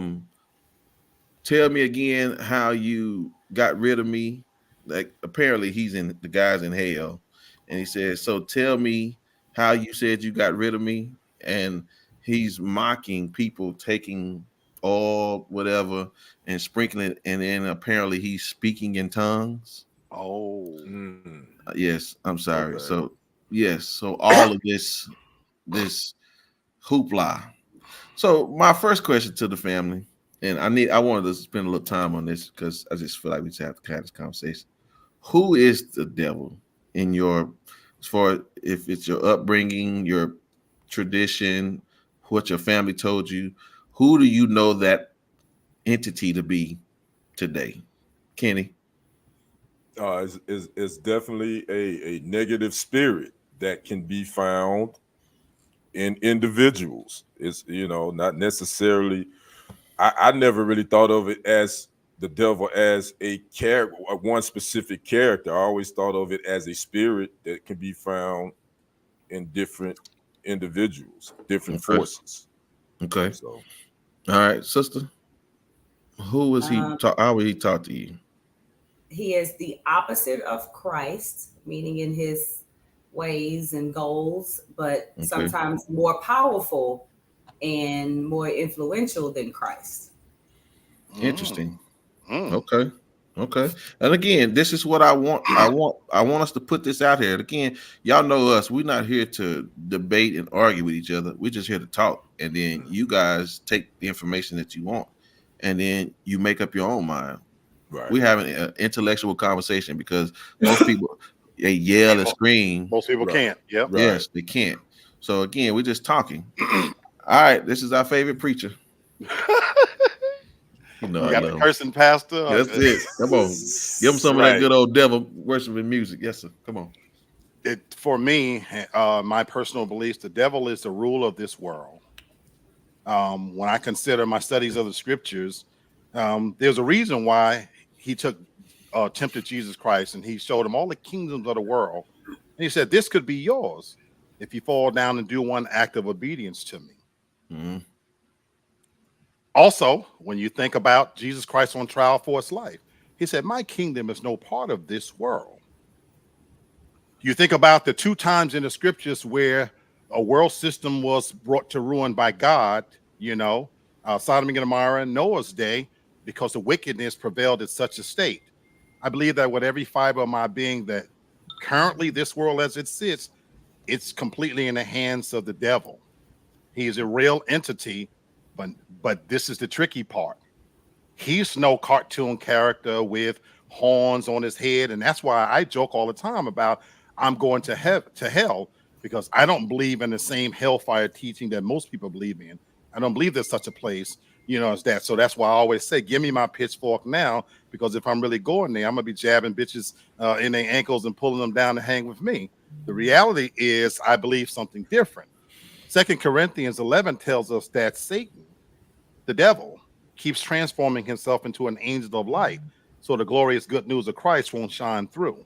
me again how you got rid of me. Like apparently the guy's in hell, and he says, so tell me how you said you got rid of me. And he's mocking people taking oil, whatever, and sprinkling it, and then apparently he's speaking in tongues. Oh, Yes, I'm sorry. Okay. So yes, so all of this hoopla. So my first question to the family, and I wanted to spend a little time on this because I just feel like we just have to have this conversation. Who is the devil in your, as far if it's your upbringing, your tradition, what your family told you? Who do you know that entity to be today, Kenny? Is definitely a negative spirit that can be found in individuals. It's not necessarily. I never really thought of it as the devil as a character, one specific character. I always thought of it as a spirit that can be found in different individuals, different Okay. forces. Okay. So, All right, sister. Who was he? How would he talk to you? He is the opposite of Christ, meaning in his ways and goals, but Okay. sometimes more powerful and more influential than Christ. Interesting. Okay. Okay. And again, this is what I want. I want us to put this out here. And again, y'all know us. We're not here to debate and argue with each other. We're just here to talk. And then you guys take the information that you want, and then you make up your own mind. right. We're having an intellectual conversation because most people they yell and scream. most people Right. can't. Yep. Right. Yes, they can't. So again, we're just talking. All right, this is our favorite preacher. You know, You I got love a him. cursing pastor. That's it. Come on, give him some of that Right. good old devil worshiping music. Yes, sir. Come on. For me, my personal beliefs, the devil is the ruler of this world. When I consider my studies of the scriptures, there's a reason why he tempted Jesus Christ, and he showed him all the kingdoms of the world. And he said, this could be yours if you fall down and do one act of obedience to me. Mhm. Also, when you think about Jesus Christ on trial for his life, he said, my kingdom is no part of this world. You think about the 2 times in the scriptures where a world system was brought to ruin by God, Sodom and Gomorrah in Noah's day, because the wickedness prevailed at such a state. I believe that with every fiber of my being, that currently this world as it sits, it's completely in the hands of the devil. He is a real entity, but this is the tricky part. He's no cartoon character with horns on his head, and that's why I joke all the time about I'm going to hell, because I don't believe in the same hellfire teaching that most people believe in. I don't believe there's such a place, as that. So that's why I always say, give me my pitchfork now, because if I'm really going there, I'm gonna be jabbing bitches in their ankles and pulling them down to hang with me. The reality is, I believe something different. 2 Corinthians 11 tells us that Satan, the devil, keeps transforming himself into an angel of light, so the glorious good news of Christ won't shine through.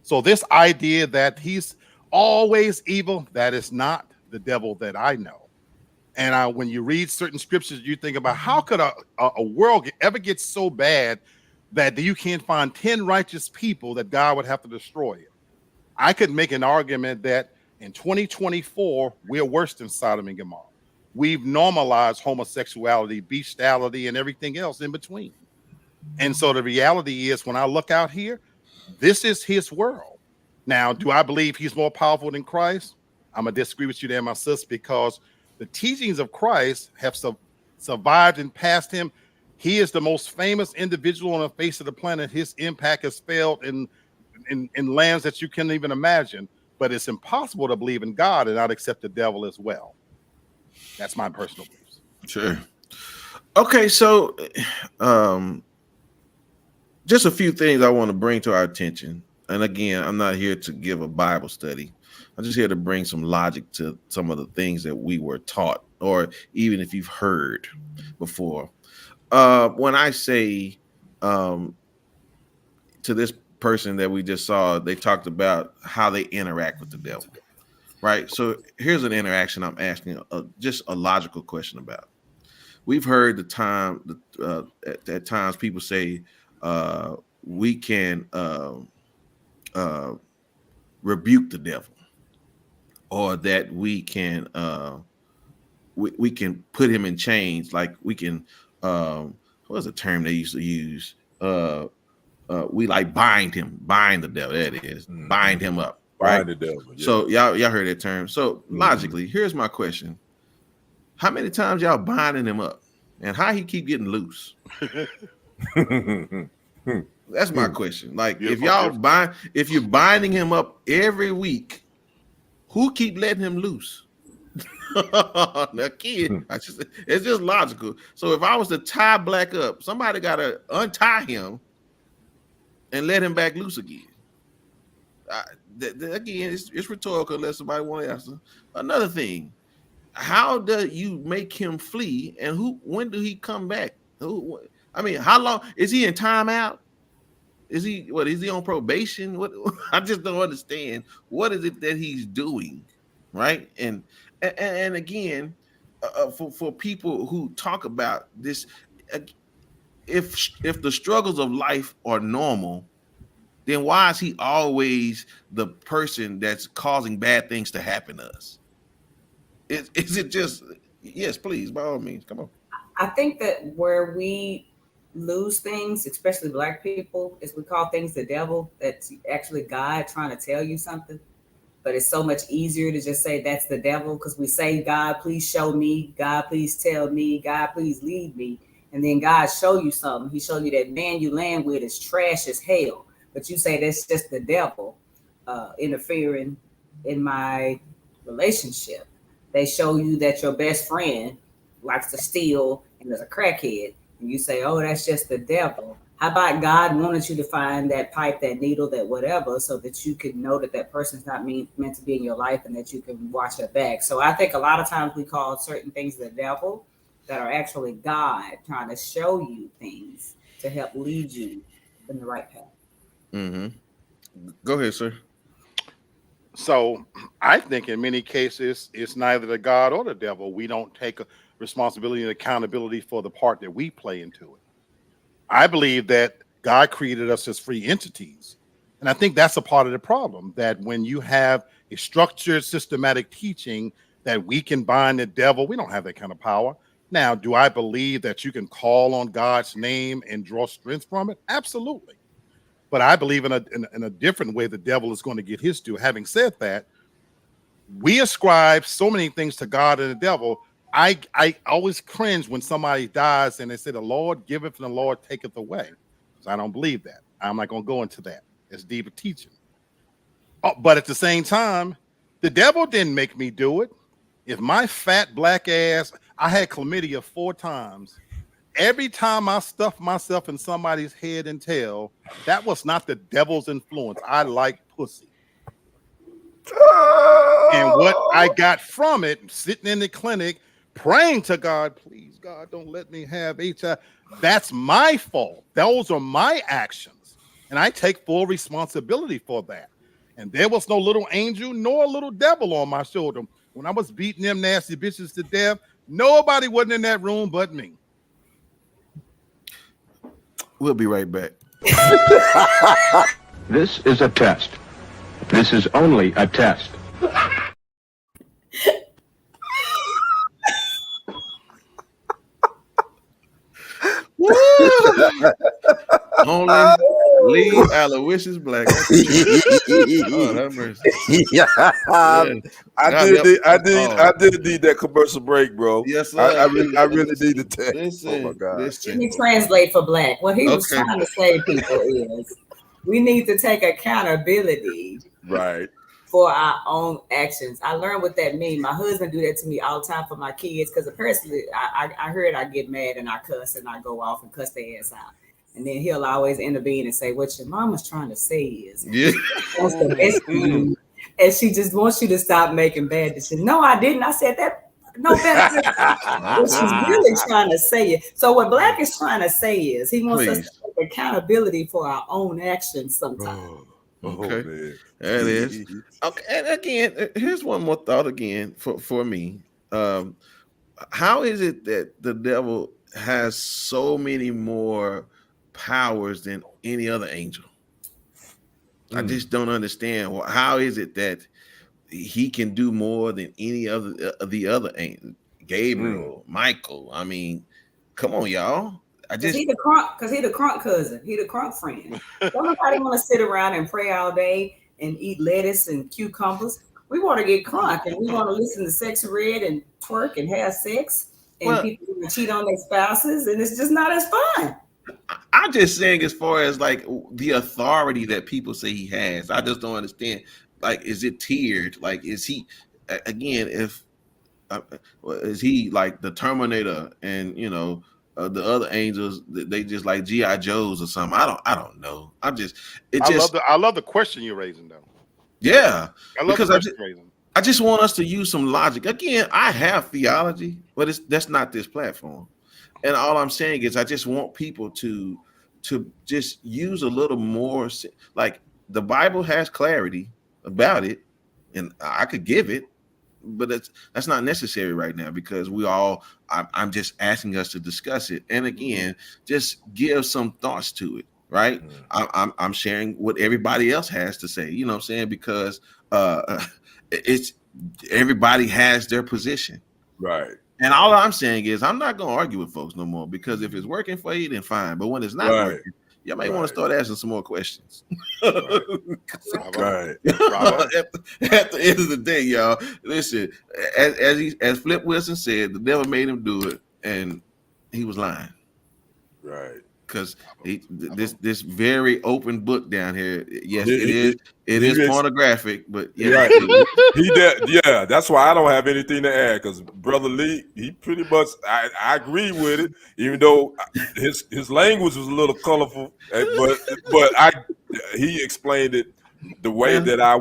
So this idea that he's always evil, that is not the devil that I know. And when you read certain scriptures, you think about how could a world ever get so bad that you can't find 10 righteous people that God would have to destroy it. I could make an argument that in 2024, we're worse than Sodom and Gomorrah. We've normalized homosexuality, bestiality, and everything else in between. And so the reality is, when I look out here, this is his world. Now, do I believe he's more powerful than Christ? I'm going to disagree with you there, my sis, because the teachings of Christ have survived and passed him. He is the most famous individual on the face of the planet. His impact has failed in lands that you can't even imagine. But it's impossible to believe in God and not accept the devil as well. That's my personal beliefs. Sure. Okay, so just a few things I want to bring to our attention. And again, I'm not here to give a Bible study. I'm just here to bring some logic to some of the things that we were taught, or even if you've heard before. When I say to this person that we just saw, they talked about how they interact with the devil, right? So here's an interaction I'm asking just a logical question about. We've heard at times people say we can rebuke the devil, or that we can put him in chains, like we can what was the term they used to use? We like bind the devil. That is, bind him up, right? Bind the devil. Yeah. So y'all heard that term. So logically, here's my question: how many times y'all binding him up, and how he keep getting loose? That's my question. Like, if you're binding him up every week, who keep letting him loose? Now, kid, it's just logical. So if I was to tie Black up, somebody got to untie him and let him back loose again. Again, it's rhetorical unless somebody want to answer. Another thing, how do you make him flee, and when do he come back? I mean, how long is he in timeout? Is he on probation? What I just don't understand. What is it that he's doing, right? And again, for people who talk about this, if the struggles of life are normal, then why is he always the person that's causing bad things to happen to us? Is it just, yes, please, by all means, come on. I think that where we lose things, especially Black people, is we call things the devil. That's actually God trying to tell you something. But it's so much easier to just say that's the devil, because we say, God, please show me. God, please tell me. God, please lead me. And then God show you something. He show you that man you land with is trash as hell. But you say that's just the devil interfering in my relationship. They show you that your best friend likes to steal and is a crackhead. And you say, oh, that's just the devil. How about God wanted you to find that pipe, that needle, that whatever, so that you could know that that person's not meant to be in your life and that you can watch their back. So I think a lot of times we call certain things the devil that are actually God trying to show you things to help lead you in the right path. Mm-hmm. Go ahead, sir. So I think in many cases, it's neither the God or the devil. We don't take responsibility and accountability for the part that we play into it. I believe that God created us as free entities. And I think that's a part of the problem, that when you have a structured, systematic teaching that we can bind the devil, we don't have that kind of power. Now, do I believe that you can call on God's name and draw strength from it? Absolutely. But I believe in a different way the devil is going to get his due. Having said that, we ascribe so many things to God and the devil. I always cringe when somebody dies and they say the Lord giveth and the Lord taketh away. So I don't believe that. I'm not going to go into that. It's deeper teaching. But at the same time, the devil didn't make me do it. If my fat Black ass, I had chlamydia 4 times. Every time I stuffed myself in somebody's head and tail, that was not the devil's influence. I like pussy. And what I got from it, sitting in the clinic, praying to God, please, God, don't let me have HIV. That's my fault. Those are my actions. And I take full responsibility for that. And there was no little angel nor a little devil on my shoulder. When I was beating them nasty bitches to death, nobody wasn't in that room but me. We'll be right back. This is a test. This is only a test. Only leave Aloysius Black. Oh, that mercy. Yeah, I did need that commercial break, bro. Yes, sir. I really needed that. Listen, Oh my God. Let me translate for Black. What he was trying to say, people, is we need to take accountability, Right, for our own actions. I learned what that means. My husband do that to me all the time for my kids, because apparently I heard I get mad and I cuss and I go off and cuss their ass out. And then he'll always intervene and say, what your mama's trying to say is, yeah, that's the best thing. And she just wants you to stop making bad decisions. No, I didn't. I said that. No better. What she's really trying to say it. So what Black is trying to say is he wants us to take accountability for our own actions sometimes. Okay. man. That is okay. And again, here's one more thought again for me. How is it that the devil has so many more powers than any other angel? I just don't understand. How is it that he can do more than any other the other angel? Gabriel, Michael. I mean, come on, y'all. Because he the crunk cousin. He the crunk friend. Don't nobody want to sit around and pray all day and eat lettuce and cucumbers. We want to get crunk and we want to listen to Sexy Red and twerk and have sex and people cheat on their spouses, and it's just not as fun. I'm just saying, as far as like the authority that people say he has, I just don't understand. Like, is it tiered? Like, is he again? Is he like the Terminator and the other angels? They just like G.I. Joes or something. I don't know. I love the question you're raising, though. Yeah, I love because I just want us to use some logic. Again, I have theology, but that's not this platform. And all I'm saying is I just want people to just use a little more. Like, the Bible has clarity about it, and I could give it, but that's not necessary right now because I'm just asking us to discuss it. And again, just give some thoughts to it. Right. I'm sharing what everybody else has to say, you know what I'm saying? Because it's everybody has their position. Right. And all I'm saying is I'm not going to argue with folks no more, because if it's working for you, then fine. But when it's not working, you may want to start asking some more questions. Right. At the end of the day, y'all, listen, as Flip Wilson said, the devil made him do it, and he was lying. Right. Because this very open book down here, yes, it is pornographic, but yeah, right. That's why I don't have anything to add, because Brother Lee, he pretty much I agree with it, even though his language was a little colorful, but he explained it the way that I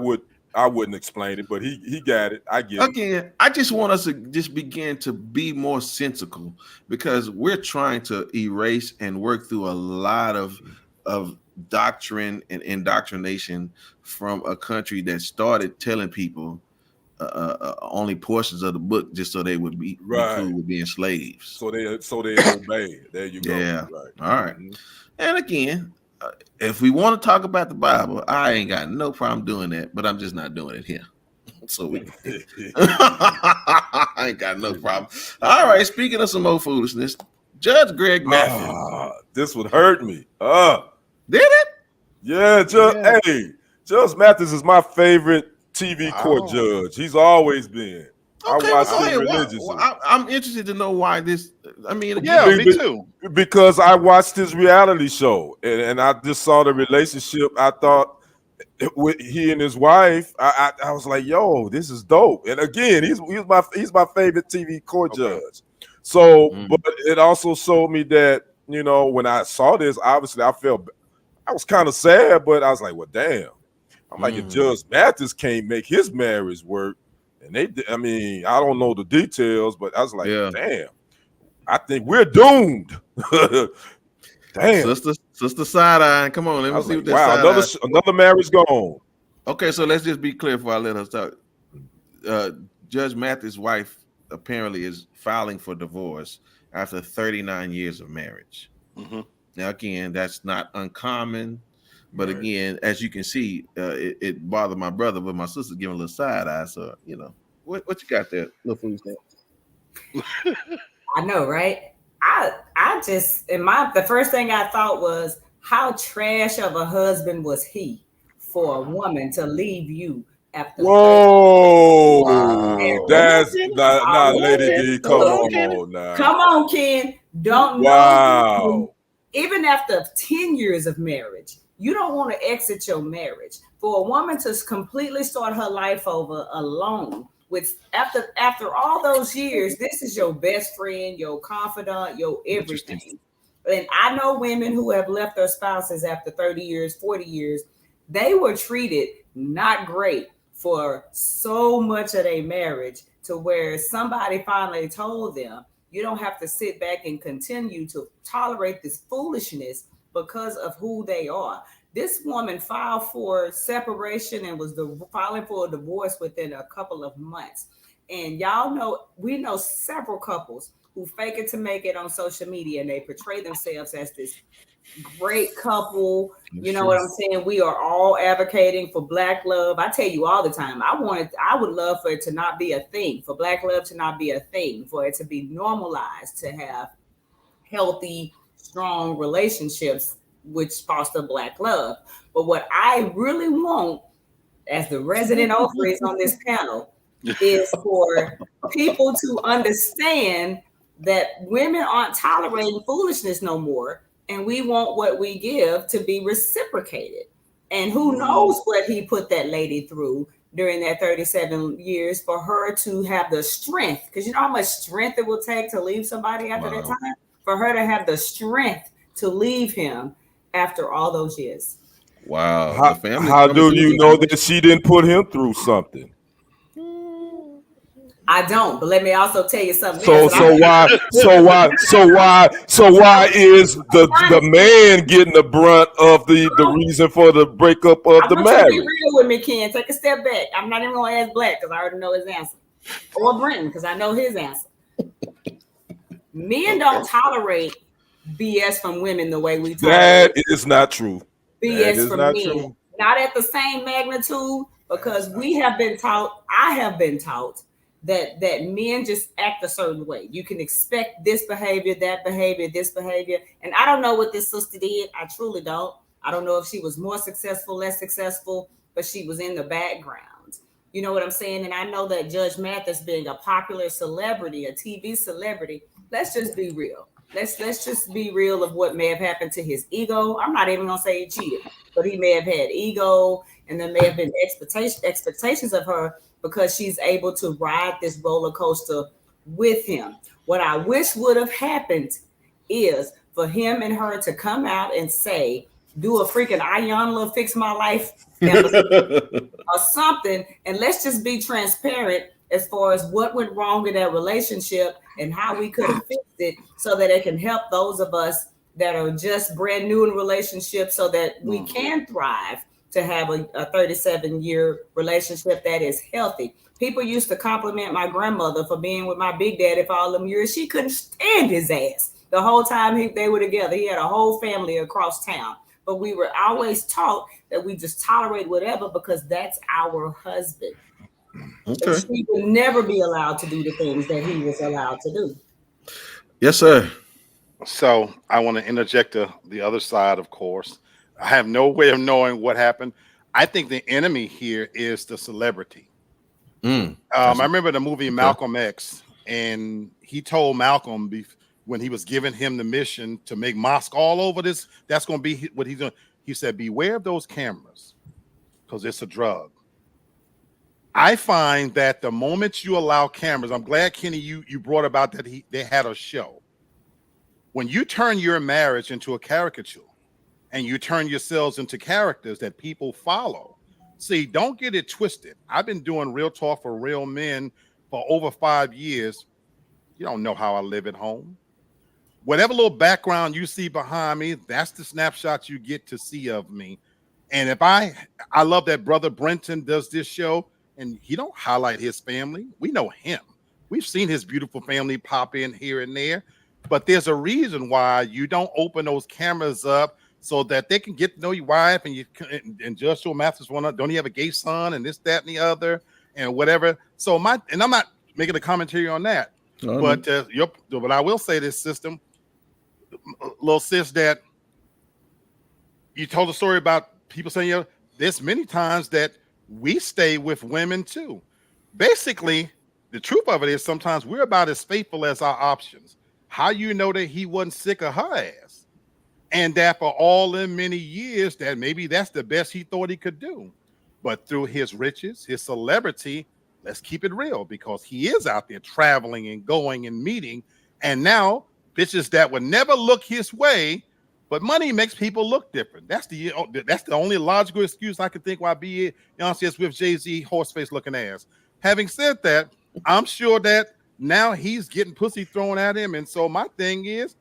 wouldn't explain it, but he got it. I get it. Again, I just want us to just begin to be more sensical, because we're trying to erase and work through a lot of doctrine and indoctrination from a country that started telling people only portions of the book just so they would be cool with being slaves. So they obey. There you go. Yeah. Right. All right. And again, if we want to talk about the Bible, I ain't got no problem doing that, but I'm just not doing it here. So I ain't got no problem. All right. Speaking of some more foolishness, Judge Greg Mathis. This would hurt me. Did it? Yeah, Judge Mathis is my favorite TV court judge. He's always been. Okay, I watch him religiously. I'm interested to know why this. I mean, me too. Because I watched his reality show, and I just saw the relationship. I thought with he and his wife, I was like, "Yo, this is dope." And again, he's my favorite TV court judge. So, but it also showed me that when I saw this, obviously I was kind of sad, but I was like, "Well, damn." I'm like, if Judge Mathis can't make his marriage work. And I don't know the details, but I was like, damn, I think we're doomed. Damn. Sister side eye. Come on, let me see what that another marriage gone. Okay, so let's just be clear before I let her talk. Judge Mathis' wife apparently is filing for divorce after 39 years of marriage. Mm-hmm. Now, again, that's not uncommon. But again, as you can see, it bothered my brother, but my sister's giving a little side eye. So, what you got there, little food stamp? I know, right? I just, the first thing I thought was, how trash of a husband was he for a woman to leave you after? Whoa, wow. That's not Lady D. Come on now. Come on, Ken. Don't know. Even after 10 years of marriage, you don't want to exit your marriage. For a woman to completely start her life over alone, after all those years, this is your best friend, your confidant, your everything. And I know women who have left their spouses after 30 years, 40 years. They were treated not great for so much of their marriage, to where somebody finally told them, you don't have to sit back and continue to tolerate this foolishness because of who they are. This woman filed for separation and was filing for a divorce within a couple of months. And y'all know, we know several couples who fake it to make it on social media, and they portray themselves as this great couple. You know what I'm saying? We are all advocating for Black love. I tell you all the time, I would love for it to not be a thing, for Black love to not be a thing, for it to be normalized to have healthy, strong relationships which foster Black love. But what I really want, as the resident ovaries on this panel, is for people to understand that women aren't tolerating foolishness no more, and we want what we give to be reciprocated. And who knows what he put that lady through during that 37 years for her to have the strength, because you know how much strength it will take to leave somebody after that time, for her to have the strength to leave him after all those years. Wow. How do you know that she didn't put him through something? I don't, but let me also tell you something. So why is the man getting the brunt of the reason for the breakup of the marriage? Be real with me, Ken. Take a step back. I'm not even going to ask Black because I already know his answer, or Brenton because I know his answer. Men don't tolerate BS from women the way we tolerate. That is not true. BS from men, not at the same magnitude, because we have been taught. I have been taught that men just act a certain way. You can expect this behavior, that behavior, this behavior. And I don't know what this sister did. I truly don't. I don't know if she was more successful, less successful, but she was in the background. You know what I'm saying? And I know that Judge Mathis, being a popular celebrity, a TV celebrity, let's just be real. Let's just be real of what may have happened to his ego. I'm not even gonna say he cheated, but he may have had ego, and there may have been expectations of her because she's able to ride this roller coaster with him. What I wish would have happened is for him and her to come out and say, do a freaking Iyanla Fix My Life or something, and let's just be transparent as far as what went wrong in that relationship and how we could have fixed it so that it can help those of us that are just brand new in relationships so that we can thrive to have a 37-year relationship that is healthy. People used to compliment my grandmother for being with my big daddy for all them years. She couldn't stand his ass the whole time they were together. He had a whole family across town. But we were always taught that we just tolerate whatever because that's our husband. Okay. And she would never be allowed to do the things that he was allowed to do. Yes, sir. So I want to interject the other side, of course. I have no way of knowing what happened. I think the enemy here is the celebrity. I remember the movie Malcolm X, and he told Malcolm when he was giving him the mission to make mosque all over this, that's going to be what he's doing. He said, beware of those cameras because it's a drug. I find that the moment you allow cameras, I'm glad, Kenny, you brought about that they had a show. When you turn your marriage into a caricature and you turn yourselves into characters that people follow, see, don't get it twisted. I've been doing Real Talk for Real Men for over 5 years. You don't know how I live at home. Whatever little background you see behind me, that's the snapshot you get to see of me. And if I love that Brother Brenton does this show, and he don't highlight his family. We know him. We've seen his beautiful family pop in here and there, but there's a reason why you don't open those cameras up so that they can get to know your wife and Joshua Mathis don't he have a gay son and this, that, and the other and whatever. So and I'm not making a commentary on that, but I will say this, system, little sis, that you told a story about people saying, there's many times that we stay with women too. Basically, the truth of it is sometimes we're about as faithful as our options. How you know that he wasn't sick of her ass? And that for all in many years that maybe that's the best he thought he could do. But through his riches, his celebrity, let's keep it real, because he is out there traveling and going and meeting. And now bitches that would never look his way, but money makes people look different. That's the only logical excuse I could think why Beyonce is with Jay-Z horseface looking ass. Having said that, I'm sure that now he's getting pussy thrown at him. And so my thing is,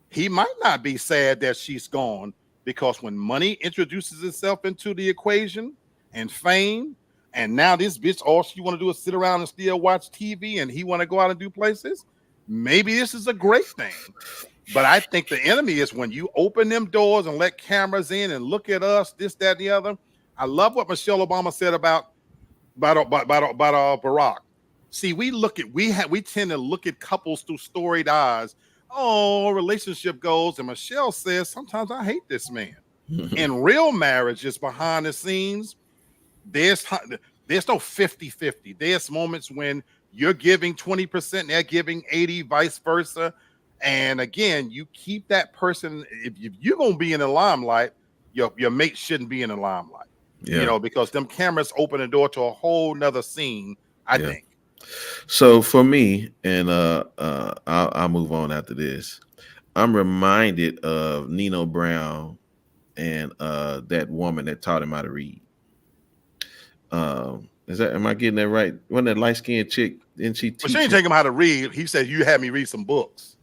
he might not be sad that she's gone, because when money introduces itself into the equation and fame, and now this bitch, all she want to do is sit around and still watch TV, and he want to go out and do places, maybe this is a great thing. But I think the enemy is when you open them doors and let cameras in and look at us, this, that, and the other. I love what Michelle Obama said about Barack. See, we tend to look at couples through storied eyes, relationship goals. And Michelle says, sometimes I hate this man. In real marriages, behind the scenes, there's no 50-50. There's moments when you're giving 20%, they're giving 80, vice versa. And again, you keep that person. If you're gonna be in the limelight, your mate shouldn't be in the limelight. Yeah. You know, because them cameras open the door to a whole nother scene, I think. So for me, and I'll move on after this. I'm reminded of Nino Brown and that woman that taught him how to read. Am I getting that right? Wasn't that light-skinned chick? Didn't she teach? But she ain't taking him how to read. He said, you had me read some books.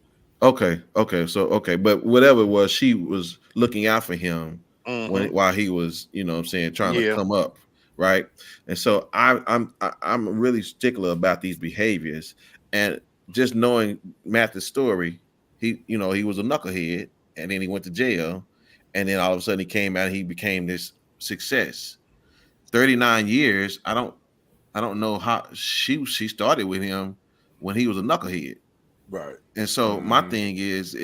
Okay. But whatever it was, she was looking out for him while he was, you know what I'm saying, trying to come up. Right. And so I'm really stickler about these behaviors. And just knowing Matthew's story, he was a knucklehead, and then he went to jail, and then all of a sudden he came out and he became this success. 39 years. I don't know how she started with him when he was a knucklehead. Right. And so my thing is,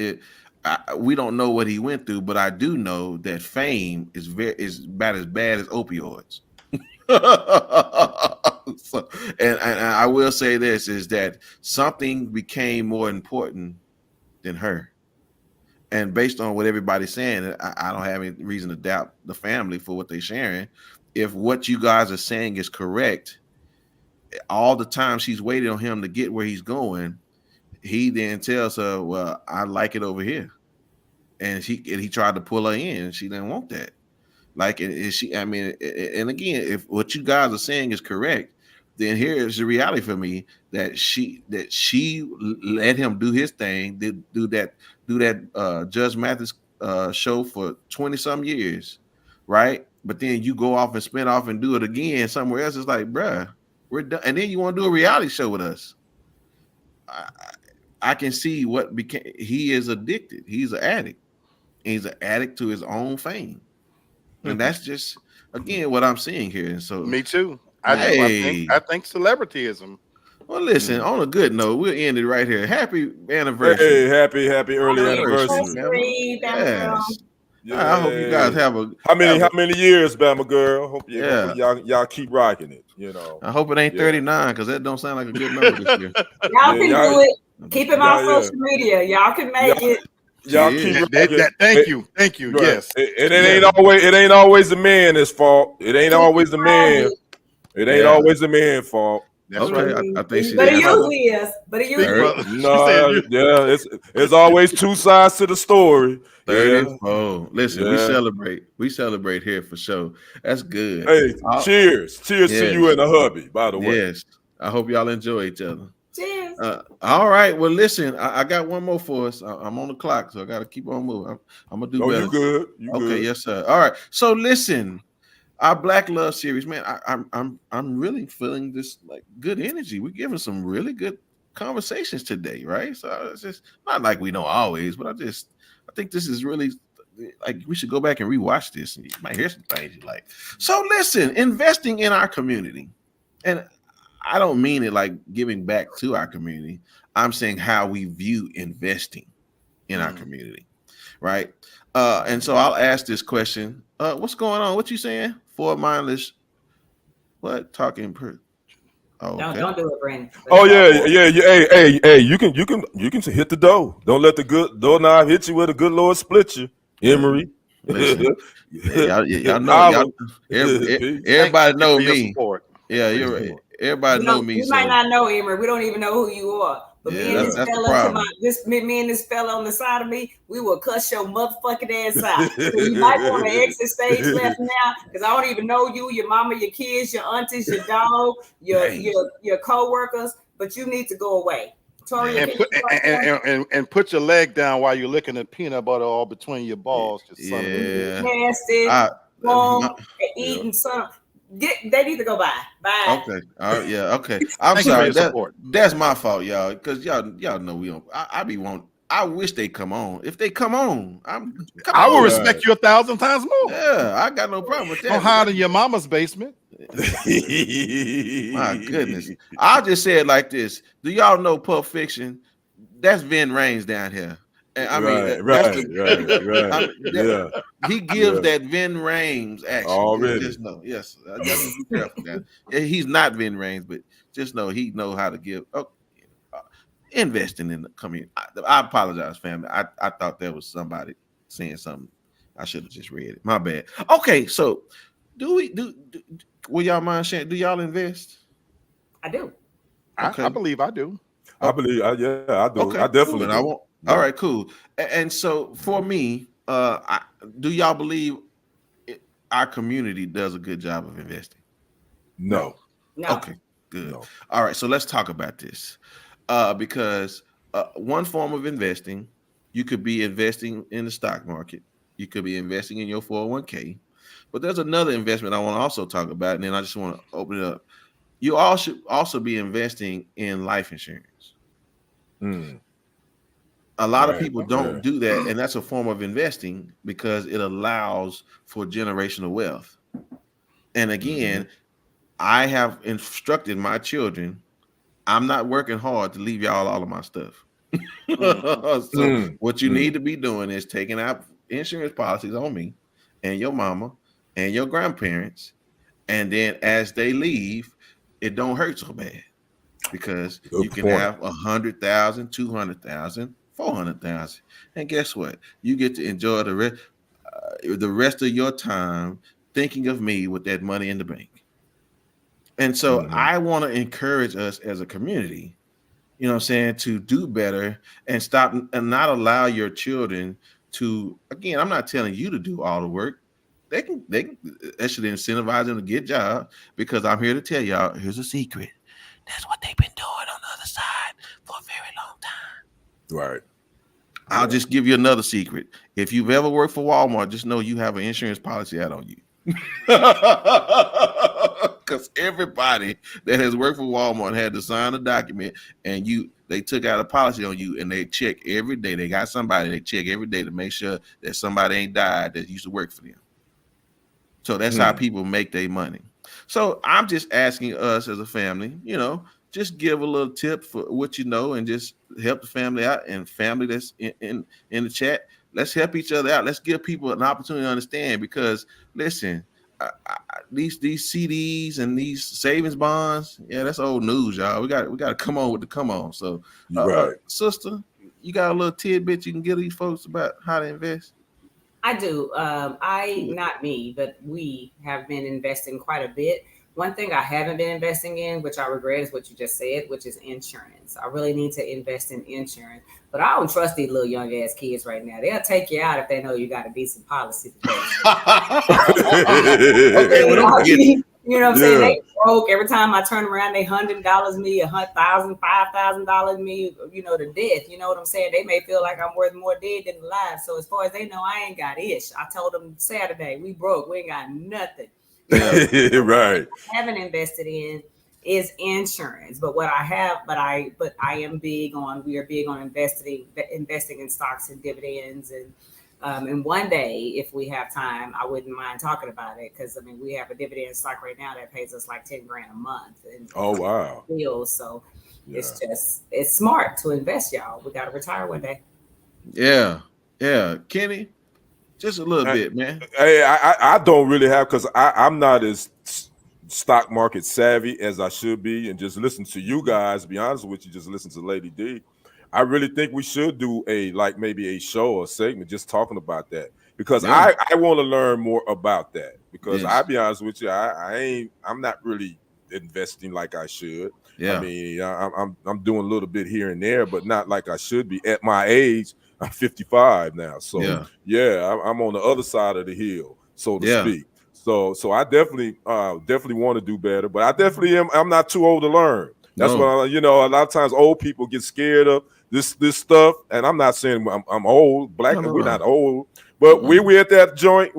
we don't know what he went through, but I do know that fame is about as bad as opioids. So, and I will say this is that something became more important than her. And based on what everybody's saying, I don't have any reason to doubt the family for what they're sharing. If what you guys are saying is correct, all the time she's waited on him to get where he's going, he then tells her, well, I like it over here. And he tried to pull her in, and she didn't want that. Like, and again, if what you guys are saying is correct, then here's the reality for me that she let him do his thing, do that Judge Mathis show for 20-some years, right? But then you go off and spin off and do it again somewhere else. It's like, bruh, we're done. And then you want to do a reality show with us. I can see what became. He is addicted. He's an addict. He's an addict to his own fame. And that's just, again, what I'm seeing here. And so, me too. I think celebrityism. Well, listen, on a good note, we'll end it right here. Happy anniversary. Hey, happy early anniversary. Yes. Yeah. I hope you guys have a how many years, Bama girl? Hope y'all keep rocking it. You know. I hope it ain't 39, because that don't sound like a good number this year. Y'all can do it. Keep him on social media. Y'all can make it. Y'all keep thank you. Right. Yes. It ain't always the man's fault. It ain't always the man. It ain't always the man's fault. That's okay, right. I think she but it usually is. But it usually is. No, yeah, it's always two sides to the story. 30. Yeah. Oh, listen, we celebrate here for sure. That's good. Hey, cheers to you and the hubby, by the way. Yes, I hope y'all enjoy each other. Cheers. All right, well, listen, I got one more for us. I'm on the clock, so I got to keep on moving. I'm gonna do better. You good? Okay, yes, sir. All right, so listen. Our Black Love series, man, I'm really feeling this like good energy. We're giving some really good conversations today, right? So it's just not like we don't always, but I think this is really like we should go back and rewatch this, and you might hear some things you like. So listen, investing in our community, and I don't mean it like giving back to our community. I'm saying how we view investing in our community, right? And so I'll ask this question. What's going on? What you saying? For mindless, what talking per? Oh, okay. Don't do it, Brandon. Oh yeah. Hey, you can hit the door. Don't let the good doorknob hit you where the good Lord split you, Emery. Listen, y'all know. Everybody know me. Yeah, you're right. Everybody know me. You might not know Emery. We don't even know who you are. But me and this fella on the side of me, we will cuss your motherfucking ass out. So you might want to exit stage left now, because I don't even know you, your mama, your kids, your aunties, your dog, your co-workers, but you need to go away. Tori, and put your leg down while you're licking the peanut butter all between your balls. Nasty, eating something. They need to go by. Bye. Okay. All right. Yeah. Okay. I'm sorry. That's my fault, y'all. Because y'all know we don't. I wish they come on. If they come on, I will respect you 1,000 times more. Yeah, I got no problem with that. Don't hide in your mama's basement. My goodness. I'll just say it like this. Do y'all know Pulp Fiction? that's Vin Rames down here. And I mean, Right. Yeah, he gives Yeah. that Vin Rames action. Already. Just know, yes, just be careful. Now. He's not Vin Rames, but just know he know how to give. Investing in the community. I apologize, family. I thought there was somebody saying something. I should have just read it. My bad. Okay, so do will y'all mind sharing? Do y'all invest? I do. Okay. I believe I do. I believe. Yeah, I do. Okay, I definitely. cool. And do. All right, cool. And so for me, do y'all believe our community does a good job of investing? No. Okay, good. No. All right, so let's talk about this. Because one form of investing, you could be investing in the stock market. You could be investing in your 401k. But there's another investment I want to also talk about, and then I just want to open it up. You all should also be investing in life insurance. A lot of people don't do that, and that's a form of investing because it allows for generational wealth. And again, I have instructed my children, I'm not working hard to leave y'all all of my stuff. So what you need to be doing is taking out insurance policies on me and your mama and your grandparents, and then as they leave, it don't hurt so bad because you can have 100,000, 200,000, 400,000, and guess what? You get to enjoy the rest of your time thinking of me with that money in the bank. And so I want to encourage us as a community, you know what I'm saying, to do better and stop and not allow your children to, again, I'm not telling you to do all the work. That should incentivize them to get jobs, because I'm here to tell y'all, here's a secret. That's what they've been doing on the other side for a very long time. Right. I'll just give you another secret. If you've ever worked for Walmart, just know you have an insurance policy out on you. Because everybody that has worked for Walmart had to sign a document, and they took out a policy on you, and they check every day. They got somebody they check every day to make sure that somebody ain't died that used to work for them. So that's how people make their money. So I'm just asking us as a family, just give a little tip for what you know, and just help the family out, and family that's in the chat. Let's help each other out. Let's give people an opportunity to understand, because listen, these CDs and these savings bonds, that's old news, y'all. We got to come on with the come on. So, sister, you got a little tidbit you can give these folks about how to invest? I do. Not me, but we have been investing quite a bit. One thing I haven't been investing in, which I regret, is what you just said, which is insurance. I really need to invest in insurance, but I don't trust these little young ass kids right now. They'll take you out if they know you got a decent policy. You know what I'm saying? They broke every time I turn around. They $100 me, $1,000, $5,000 me, to death. You know what I'm saying? They may feel like I'm worth more dead than alive. So as far as they know, I ain't got ish. I told them Saturday, we broke. We ain't got nothing. Right. I haven't invested in is insurance, but I am big on. We are big on investing in stocks and dividends, and one day, if we have time, I wouldn't mind talking about it, because we have a dividend stock right now that pays us like $10,000 a month. And wow! Deals, so it's smart to invest, y'all. We got to retire one day. Yeah, Kenny. Just a little bit, man. Hey, I don't really have, because I'm not as stock market savvy as I should be, and just listen to you guys. To be honest with you, just listen to Lady D. I really think we should do maybe a show or segment just talking about that, because I want to learn more about that, because I'll be honest with you, I'm not really investing like I should. Yeah. I'm doing a little bit here and there, but not like I should be at my age. I'm 55 now, so I'm on the other side of the hill, so to speak. So I definitely want to do better, but I definitely I'm not too old to learn. That's what a lot of times old people get scared of this stuff, and I'm not saying I'm old. We're not old, but we at that joint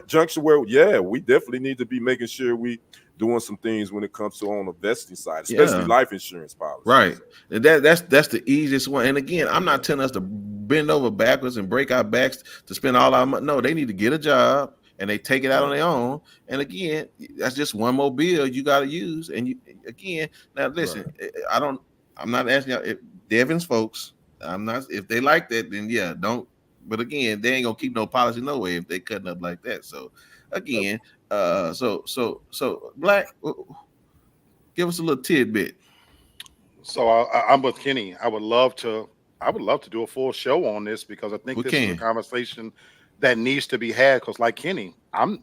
junction where we definitely need to be making sure we doing some things when it comes to on the investing side, especially life insurance policies. Right. That's the easiest one. And again, I'm not telling us to bend over backwards and break our backs to spend all our money. No, they need to get a job and they take it out on their own. And again, that's just one more bill you got to use. And now listen, I'm not asking y'all, Devon's folks, I'm not. If they like that, then yeah, don't. But again, they ain't gonna keep no policy no way if they cutting up like that. So again, so Black, give us a little tidbit. So I'm with Kenny. I would love to do a full show on this because I think this is a conversation that needs to be had. Because like Kenny, I'm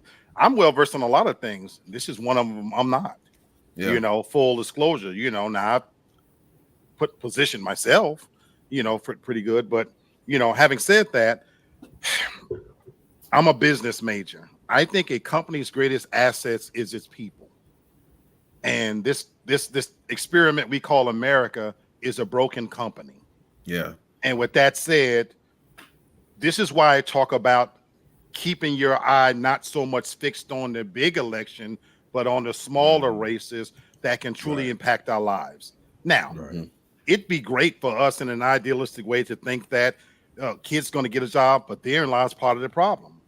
well versed on a lot of things. This is one of them. I'm not. Yeah. You know, full disclosure. You know, now I position myself, you know, pretty good. But you know, having said that, I'm a business major. I think a company's greatest assets is its people. And this experiment we call America is a broken company. Yeah. And with that said, this is why I talk about keeping your eye not so much fixed on the big election, but on the smaller races that can truly impact our lives. Now, it'd be great for us in an idealistic way to think that kids going to get a job, but therein lies part of the problem.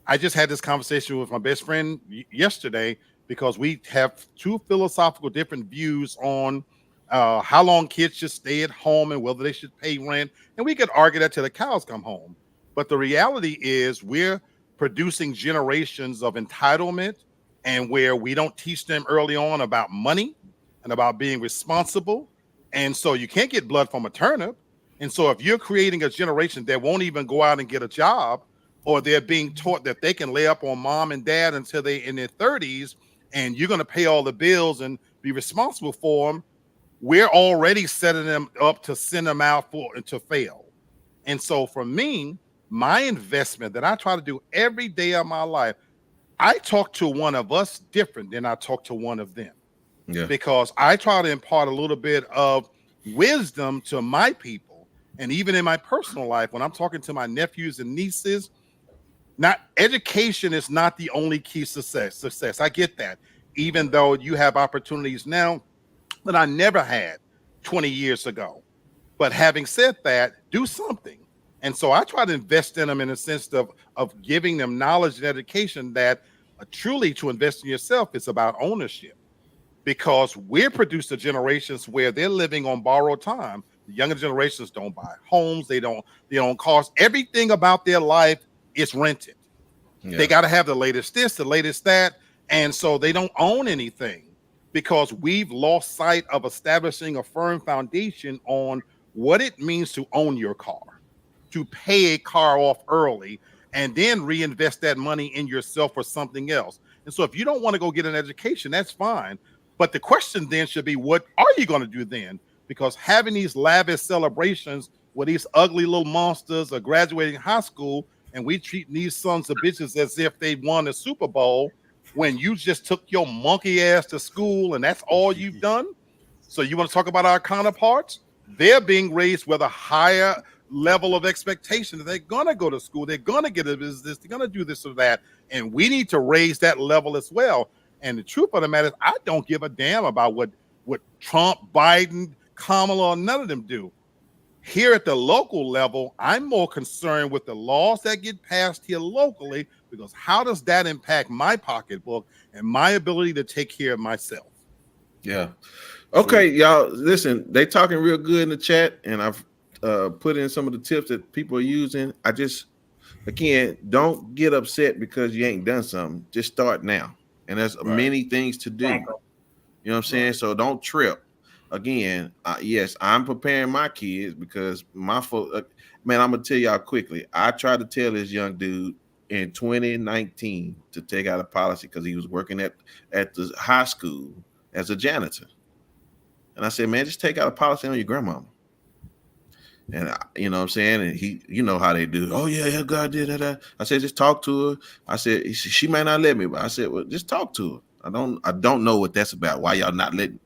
I just had this conversation with my best friend yesterday because we have two philosophical different views on how long kids should stay at home and whether they should pay rent. And we could argue that till the cows come home. But the reality is we're producing generations of entitlement and where we don't teach them early on about money and about being responsible. And so you can't get blood from a turnip. And so if you're creating a generation that won't even go out and get a job, or they're being taught that they can lay up on mom and dad until they're in their 30s, and you're going to pay all the bills and be responsible for them, we're already setting them up to send them out to fail. And so for me, my investment that I try to do every day of my life, I talk to one of us different than I talk to one of them. Yeah. Because I try to impart a little bit of wisdom to my people. And even in my personal life, when I'm talking to my nephews and nieces, education is not the only key success. I get that, even though you have opportunities now that I never had 20 years ago. But having said that, do something. And so I try to invest in them in a sense of giving them knowledge and education that truly to invest in yourself is about ownership. Because we're producing generations where they're living on borrowed time. The younger generations don't buy homes. They don't cars. Everything about their life is rented. Yeah. They got to have the latest this, the latest that. And so they don't own anything because we've lost sight of establishing a firm foundation on what it means to own your car, to pay a car off early, and then reinvest that money in yourself or something else. And so if you don't want to go get an education, that's fine. But the question then should be, what are you going to do then? Because having these lavish celebrations where these ugly little monsters are graduating high school and we treat these sons of bitches as if they won a Super Bowl when you just took your monkey ass to school and that's all you've done. So you want to talk about our counterparts? They're being raised with a higher level of expectation that they're going to go to school. They're going to get a business. They're going to do this or that. And we need to raise that level as well. And the truth of the matter is I don't give a damn about what Trump, Biden, Kamala, or none of them do. Here at the local level, I'm more concerned with the laws that get passed here locally, because how does that impact my pocketbook and my ability to take care of myself? Yeah. Okay, y'all, listen, they talking real good in the chat, and I've put in some of the tips that people are using. I just, again, don't get upset because you ain't done something. Just start now. And there's many things to do. You know what I'm saying? So don't trip. Again, yes, I'm preparing my kids because my folks, man, I'm going to tell y'all quickly. I tried to tell this young dude in 2019 to take out a policy because he was working at the high school as a janitor. And I said, man, just take out a policy on your grandmama. And you know what I'm saying? And he, you know how they do. Oh, yeah, God did that. I said, just talk to her. I said, she might not let me, but I said, well, just talk to her. I don't know what that's about. Why y'all not letting,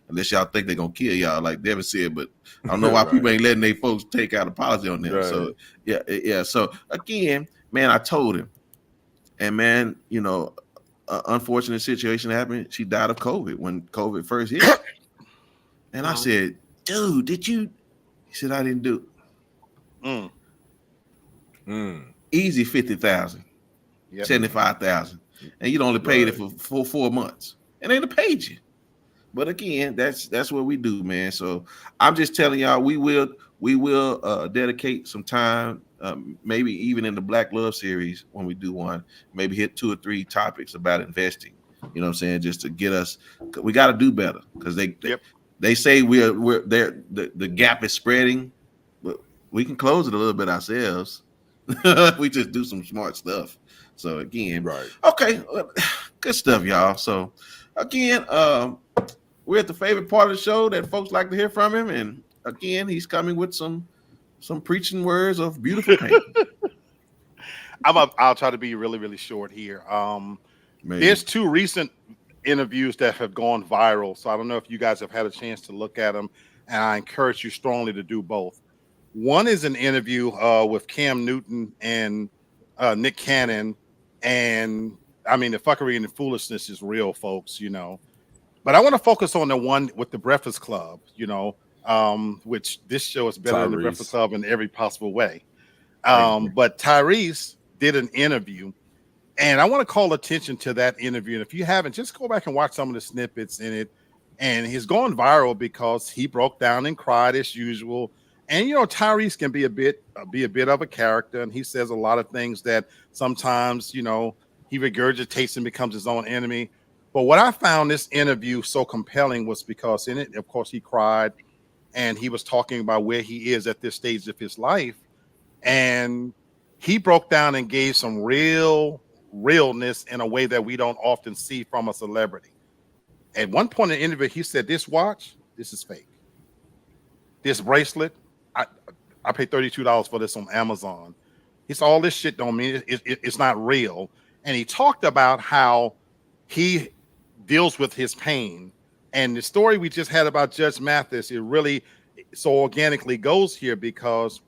unless y'all think they're gonna kill y'all, like Devin said, but I don't know why people ain't letting their folks take out a policy on them. So yeah. So again, man, I told him, and man, you know, unfortunate situation happened. She died of COVID when COVID first hit. And I said, dude, did you? He said, I didn't do it. Easy 50,000, 75,000. And you'd only paid it for 4 months. And they'd have paid you. But again, that's what we do, man. So I'm just telling y'all, we will we will dedicate some time, maybe even in the Black Love series when we do one, maybe hit 2 or 3 topics about investing. You know what I'm saying? Just to get us, we got to do better because they say we're there. The gap is spreading, but we can close it a little bit ourselves. We just do some smart stuff. So again, Right. Okay, good stuff, y'all. So again, we're at the favorite part of the show that folks like to hear from him, and again, he's coming with some preaching words of beautiful pain. I'll try to be really, really short here. There's 2 recent interviews that have gone viral, so I don't know if you guys have had a chance to look at them, and I encourage you strongly to do both. One is an interview with Cam Newton and Nick Cannon, and I mean the fuckery and the foolishness is real, folks, you know. But I want to focus on the one with the Breakfast Club, you know, which this show is better than the Breakfast Club in every possible way. But Tyrese did an interview, and I want to call attention to that interview. And if you haven't, just go back and watch some of the snippets in it. And he's going viral because he broke down and cried as usual. And you know, Tyrese can be a bit of a character, and he says a lot of things that sometimes, you know, he regurgitates and becomes his own enemy. But what I found this interview so compelling was because in it, of course, he cried, and he was talking about where he is at this stage of his life, and he broke down and gave some realness in a way that we don't often see from a celebrity. At one point in the interview, he said, "This watch, this is fake. This bracelet, I paid $32 for this on Amazon. It's all this shit don't mean it's not real." And he talked about how he deals with his pain. And the story we just had about Judge Mathis, it really so organically goes here because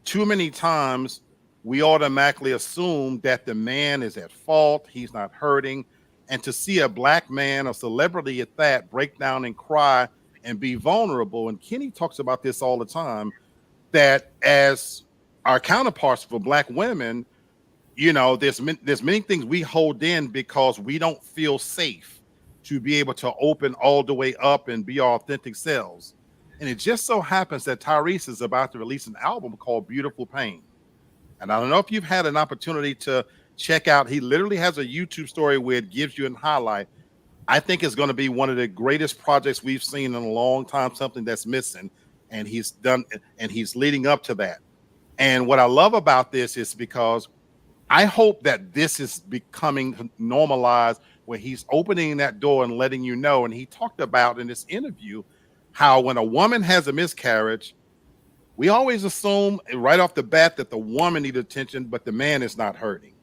too many times we automatically assume that the man is at fault, he's not hurting. And to see a black man, a celebrity at that, break down and cry and be vulnerable. And Kenny talks about this all the time, that as our counterparts for black women, you know, there's many things we hold in because we don't feel safe to be able to open all the way up and be our authentic selves. And it just so happens that Tyrese is about to release an album called Beautiful Pain. And I don't know if you've had an opportunity to check out, he literally has a YouTube story where it gives you a highlight. I think it's going to be one of the greatest projects we've seen in a long time, something that's missing. And he's done, and he's leading up to that. And what I love about this is because I hope that this is becoming normalized where he's opening that door and letting you know. And he talked about in this interview how when a woman has a miscarriage, we always assume right off the bat that the woman needs attention, but the man is not hurting.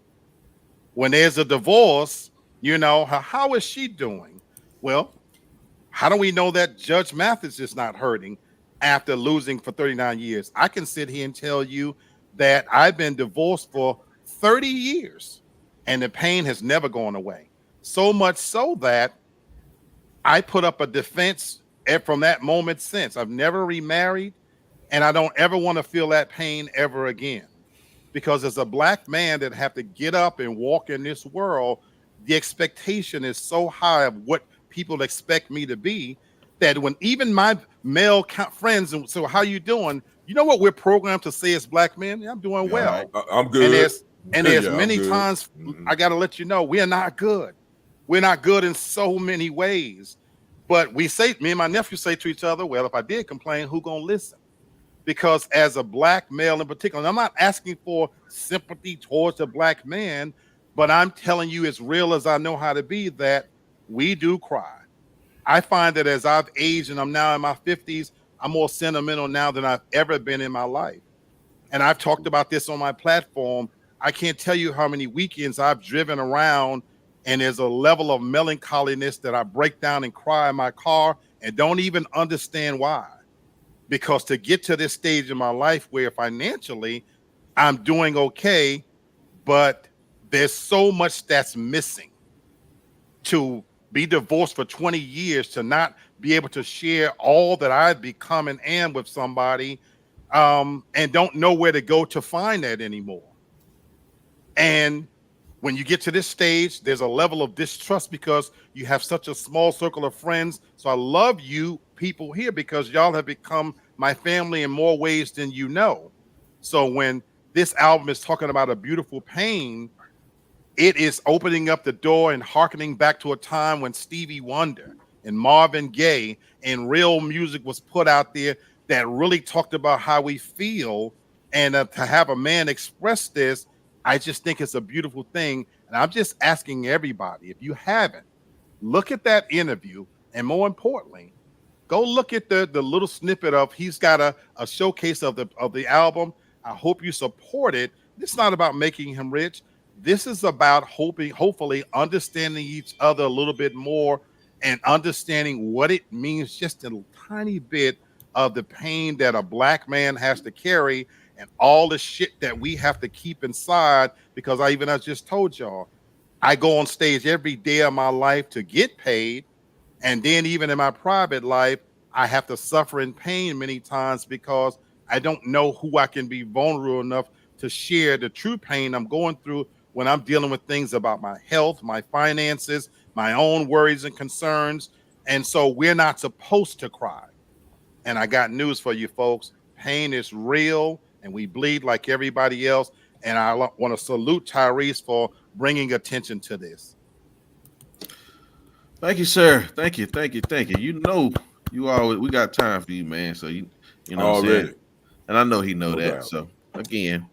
When there's a divorce, you know, how is she doing? Well, how do we know that Judge Mathis is not hurting after losing for 39 years? I can sit here and tell you that I've been divorced for 30 years and the pain has never gone away. So much so that I put up a defense from that moment since. I've never remarried, and I don't ever want to feel that pain ever again. Because as a black man that have to get up and walk in this world, the expectation is so high of what people expect me to be that when even my male friends, and so how you doing? You know what we're programmed to say as black men? Yeah, I'm doing well. I'm good. And there's many times I got to let you know we are not good. We're not good in so many ways. But we say, me and my nephew say to each other, well, if I did complain, who gonna listen? Because as a black male in particular, and I'm not asking for sympathy towards a black man, but I'm telling you as real as I know how to be that we do cry. I find that as I've aged and I'm now in my 50s, I'm more sentimental now than I've ever been in my life. And I've talked about this on my platform. I can't tell you how many weekends I've driven around and there's a level of melancholiness that I break down and cry in my car and don't even understand why. Because to get to this stage in my life where financially I'm doing okay, but there's so much that's missing. To be divorced for 20 years, to not be able to share all that I've become and am with somebody, and don't know where to go to find that anymore. And when you get to this stage, there's a level of distrust because you have such a small circle of friends. So I love you people here because y'all have become my family in more ways than you know. So when this album is talking about a beautiful pain, it is opening up the door and hearkening back to a time when Stevie Wonder and Marvin Gaye and real music was put out there that really talked about how we feel. And to have a man express this, I just think it's a beautiful thing. And I'm just asking everybody, if you haven't, look at that interview. And more importantly, go look at the little snippet of, he's got a showcase of the album. I hope you support it. It's not about making him rich. This is about hopefully understanding each other a little bit more and understanding what it means, just a tiny bit of the pain that a black man has to carry and all the shit that we have to keep inside. Because I just told y'all, I go on stage every day of my life to get paid. And then even in my private life, I have to suffer in pain many times because I don't know who I can be vulnerable enough to share the true pain I'm going through when I'm dealing with things about my health, my finances, my own worries and concerns. And so we're not supposed to cry. And I got news for you folks. Pain is real and we bleed like everybody else. And I want to salute Tyrese for bringing attention to this. Thank you, sir. Thank you. You know, we got time for you, man. So you know what I'm saying? And I know he know that. Doubt. So again,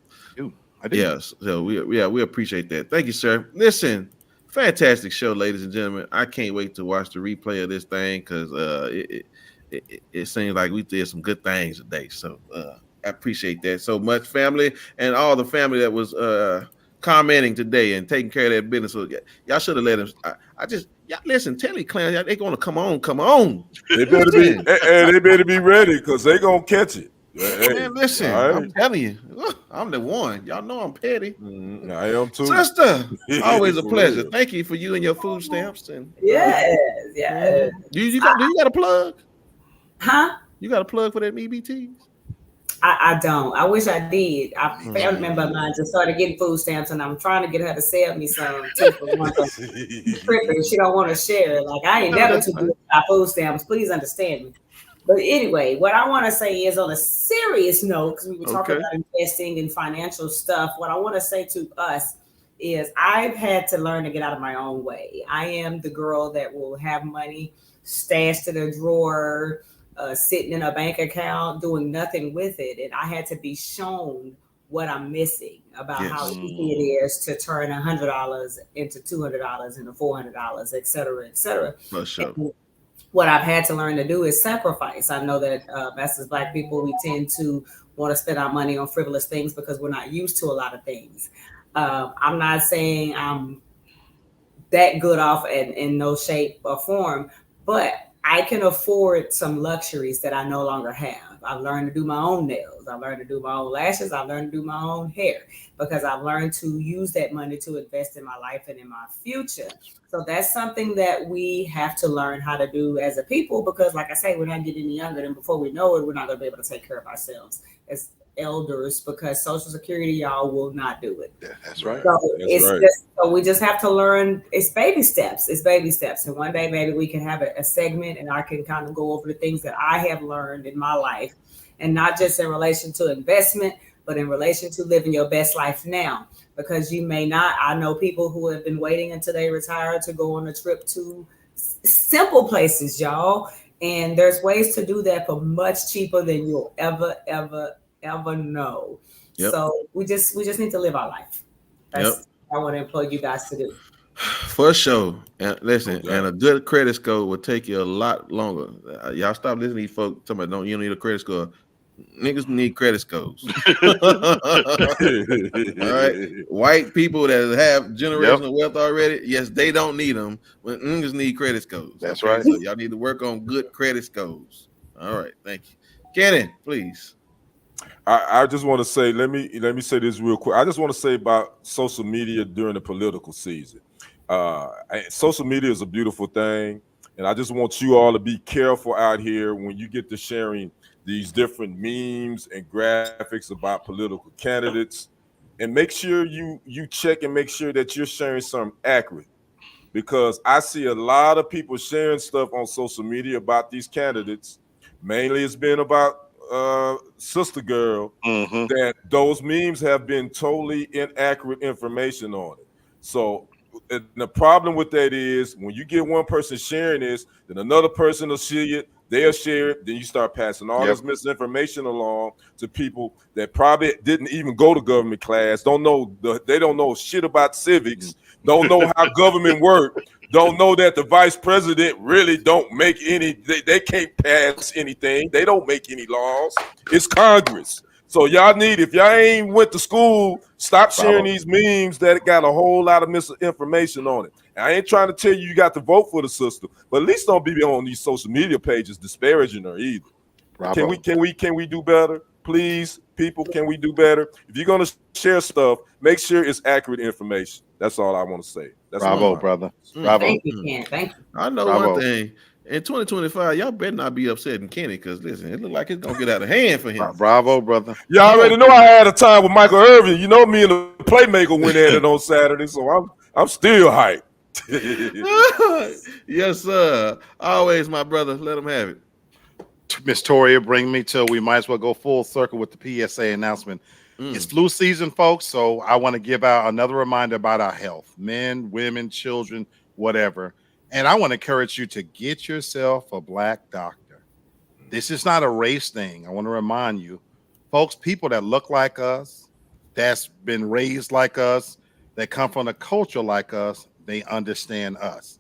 yes. So we appreciate that. Thank you, sir. Listen, fantastic show, ladies and gentlemen. I can't wait to watch the replay of this thing because it seems like we did some good things today. So I appreciate that so much, family, and all the family that was commenting today and taking care of that business. So y'all should have let him. Y'all listen, Telly Clan, they gonna come on. They better be ready because they gonna catch it. Hey, man, listen, right. I'm telling you, I'm the one. Y'all know I'm petty. I am too. Sister, always a pleasure. Thank you for you and your food stamps. And yes. Do you got a plug? Huh? You got a plug for that EBT? I don't. I wish I did. A family member of mine just started getting food stamps, and I'm trying to get her to sell me some too for one tripping. She don't want to share. Like I ain't never too good about food stamps. Please understand me. But anyway, what I want to say is on a serious note, because we were talking about investing and financial stuff. What I want to say to us is I've had to learn to get out of my own way. I am the girl that will have money stashed in a drawer, sitting in a bank account, doing nothing with it. And I had to be shown what I'm missing about how easy it is to turn $100 into $200 into $400, et cetera, et cetera. For sure. And what I've had to learn to do is sacrifice. I know that us as Black people, we tend to want to spend our money on frivolous things because we're not used to a lot of things. I'm not saying I'm that good off in no shape or form, but I can afford some luxuries that I no longer have. I've learned to do my own nails. I've learned to do my own lashes. I've learned to do my own hair because I've learned to use that money to invest in my life and in my future. So that's something that we have to learn how to do as a people because, like I say, we're not getting any younger, and before we know it, we're not going to be able to take care of ourselves as elders because Social Security, y'all, will not do it. Yeah, that's right. So so we just have to learn. It's baby steps. And one day maybe we can have a segment and I can kind of go over the things that I have learned in my life, and not just in relation to investment, but in relation to living your best life now. Because you may not. I know people who have been waiting until they retire to go on a trip to simple places, y'all. And there's ways to do that for much cheaper than you'll ever know. Yep. So we just need to live our life. That's what I want to implore you guys to do. For sure. And listen, and a good credit score will take you a lot longer. Y'all stop listening to these folks talking about you don't need a credit score. Niggas need credit scores. All right. White people that have generational wealth already, yes, they don't need them. But niggas need credit scores. That's right. So y'all need to work on good credit scores. All right. Thank you. Cannon, please. I just want to say, let me say this real quick. I just want to say about social media during the political season. Social media is a beautiful thing, and I just want you all to be careful out here when you get to sharing these different memes and graphics about political candidates, and make sure you check and make sure that you're sharing something accurate, because I see a lot of people sharing stuff on social media about these candidates. Mainly it's been about sister girl, Mhm. that those memes have been totally inaccurate information on it. So the problem with that is when you get one person sharing this, then another person will share it, they'll share it, then you start passing all this misinformation along to people that probably didn't even go to government class, they don't know shit about civics, don't know how government work, don't know that the vice president really don't make they can't pass anything, they don't make any laws, it's Congress. So y'all need, if y'all ain't went to school, stop sharing these memes that got a whole lot of misinformation on it. And I ain't trying to tell you got to vote for the sister, but at least don't be on these social media pages disparaging her either. Bravo. Can we do better? Please, people, can we do better? If you're gonna share stuff, make sure it's accurate information. That's all I want to say. That's Bravo, brother. Bravo. Thank you, Ken. Thank you. I know one thing. In 2025, y'all better not be upsetting Kenny, because listen, it look like it's gonna get out of hand for him. Bravo, brother. Y'all already know I had a time with Michael Irvin. You know me and the Playmaker went at it on Saturday, so I'm still hyped. Yes, sir. Always, my brother. Let him have it. Miss Toria, bring me to, we might as well go full circle with the PSA announcement. It's flu season, folks, so I want to give out another reminder about our health. Men, women, children, whatever. And I want to encourage you to get yourself a black doctor. This is not a race thing. I want to remind you, folks, people that look like us, that's been raised like us, that come from a culture like us, they understand us.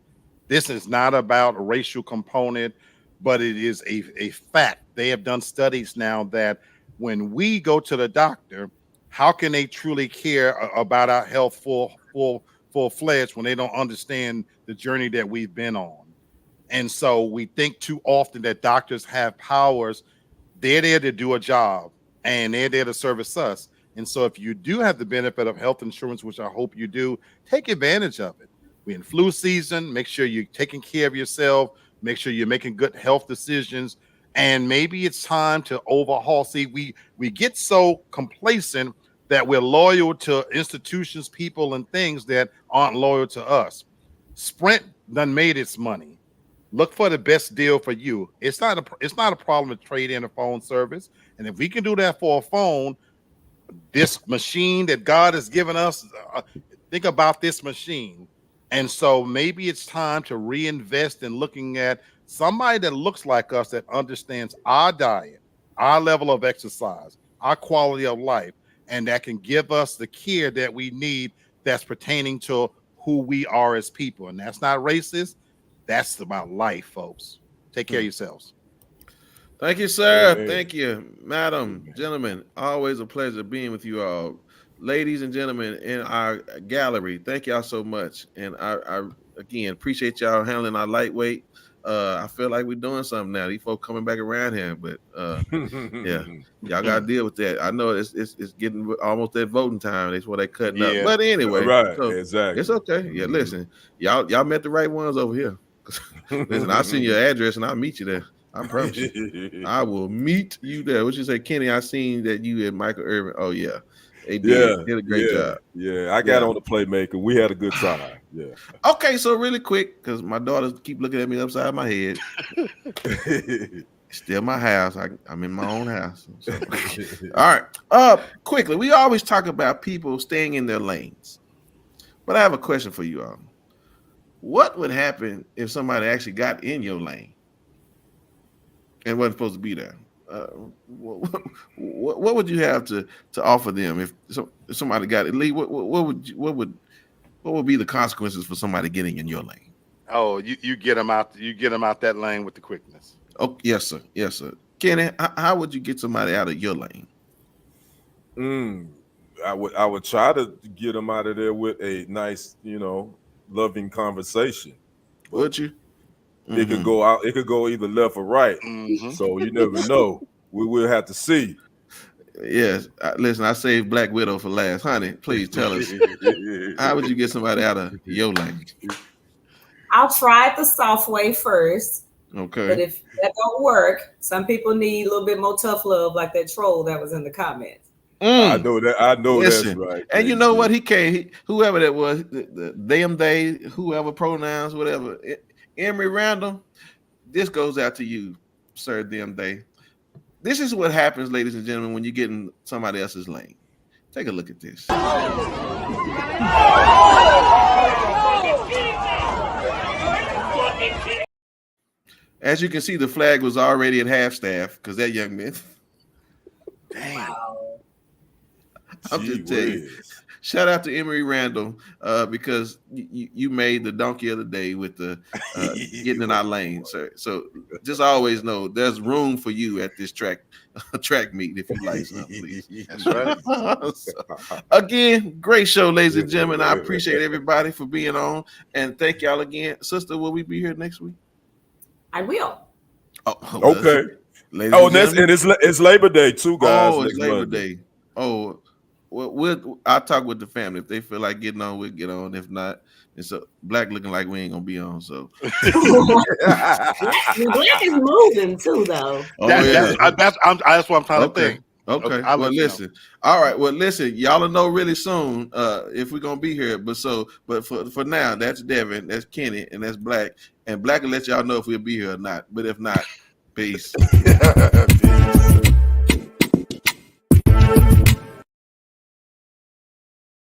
This is not about a racial component, but it is a fact. They have done studies now that when we go to the doctor, how can they truly care about our health full-fledged when they don't understand the journey that we've been on? And so we think too often that doctors have powers. They're there to do a job, and they're there to service us. And so if you do have the benefit of health insurance, which I hope you do, take advantage of it. We're in flu season. Make sure you're taking care of yourself. Make sure you're making good health decisions. And maybe it's time to overhaul. See, we get so complacent that we're loyal to institutions, people, and things that aren't loyal to us. Sprint done made its money. Look for the best deal for you. It's not a problem to trade in a phone service. And if we can do that for a phone, this machine that God has given us, think about this machine. And so maybe it's time to reinvest in looking at somebody that looks like us, that understands our diet, our level of exercise, our quality of life, and that can give us the care that we need that's pertaining to who we are as people. And that's not racist. That's about life, folks. Take care of yourselves. Thank you, sir. Thank you, madam, gentlemen. Always a pleasure being with you all. Ladies and gentlemen in our gallery, thank y'all so much. And I again appreciate y'all handling our lightweight. I feel like we're doing something now. These folks coming back around here, but yeah, y'all gotta deal with that. I know it's getting almost that voting time. That's where they cutting up. But anyway, right, so exactly. It's okay. Yeah, listen, y'all met the right ones over here. Listen, I'll send you your address and I'll meet you there. I promise you. I will meet you there. What you say, Kenny? I seen that you and Michael Irvin. Oh yeah. They did a great job. Yeah, I got on the Playmaker. We had a good time. Yeah. Okay, so really quick, because my daughters keep looking at me upside my head. Still my house. I'm in my own house. So. All right. Quickly, we always talk about people staying in their lanes. But I have a question for you all. What would happen if somebody actually got in your lane and wasn't supposed to be there? What would you have to offer them if somebody got it? Lee, what would be the consequences for somebody getting in your lane? Oh, you get them out. You get them out that lane with the quickness. Oh, yes, sir. Yes, sir. Kenny, how would you get somebody out of your lane? I would try to get them out of there with a nice, loving conversation. Would you? It could go out. It could go either left or right. So you never know. We will have to see. Yes. Listen, I saved Black Widow for last. Honey, please tell us. How would you get somebody out of your lane? I'll try the soft way first. Okay. But if that don't work, some people need a little bit more tough love, like that troll that was in the comments. I know that. I know. Listen, that's right. And you know what? Whoever that was, them, they, whoever pronouns, whatever. Emory Randall, this goes out to you, sir, them, they. this is what happens, ladies and gentlemen, when you get in somebody else's lane. Take a look at this. As you can see, the flag was already at half staff because that young man. Damn. I'm just telling you. Shout out to Emory Randall because you made the donkey of the day with the getting in our lane, sir. So just always know there's room for you at this track meet if you like something, please. That's right. So, again, great show, ladies and gentlemen. I appreciate everybody for being on, and thank y'all again. Sister, will we be here next week? I will. Oh, Okay. Ladies Oh, and and gentlemen. it's Labor Day too, guys. Oh, it's next Labor Monday. Day. Oh, well, I'll talk with the family. If they feel like getting on, we'll get on. If not, it's a Black looking like we ain't gonna be on. So Black is moving too, though. oh, That's what I'm trying to think. Okay. I'll Well, let you know. listen. All right. Well, listen. Y'all will know really soon if we're gonna be here. But for now, that's Devin, that's Kenny, and that's Black. And Black will let y'all know if we'll be here or not. But if not, peace. Peace.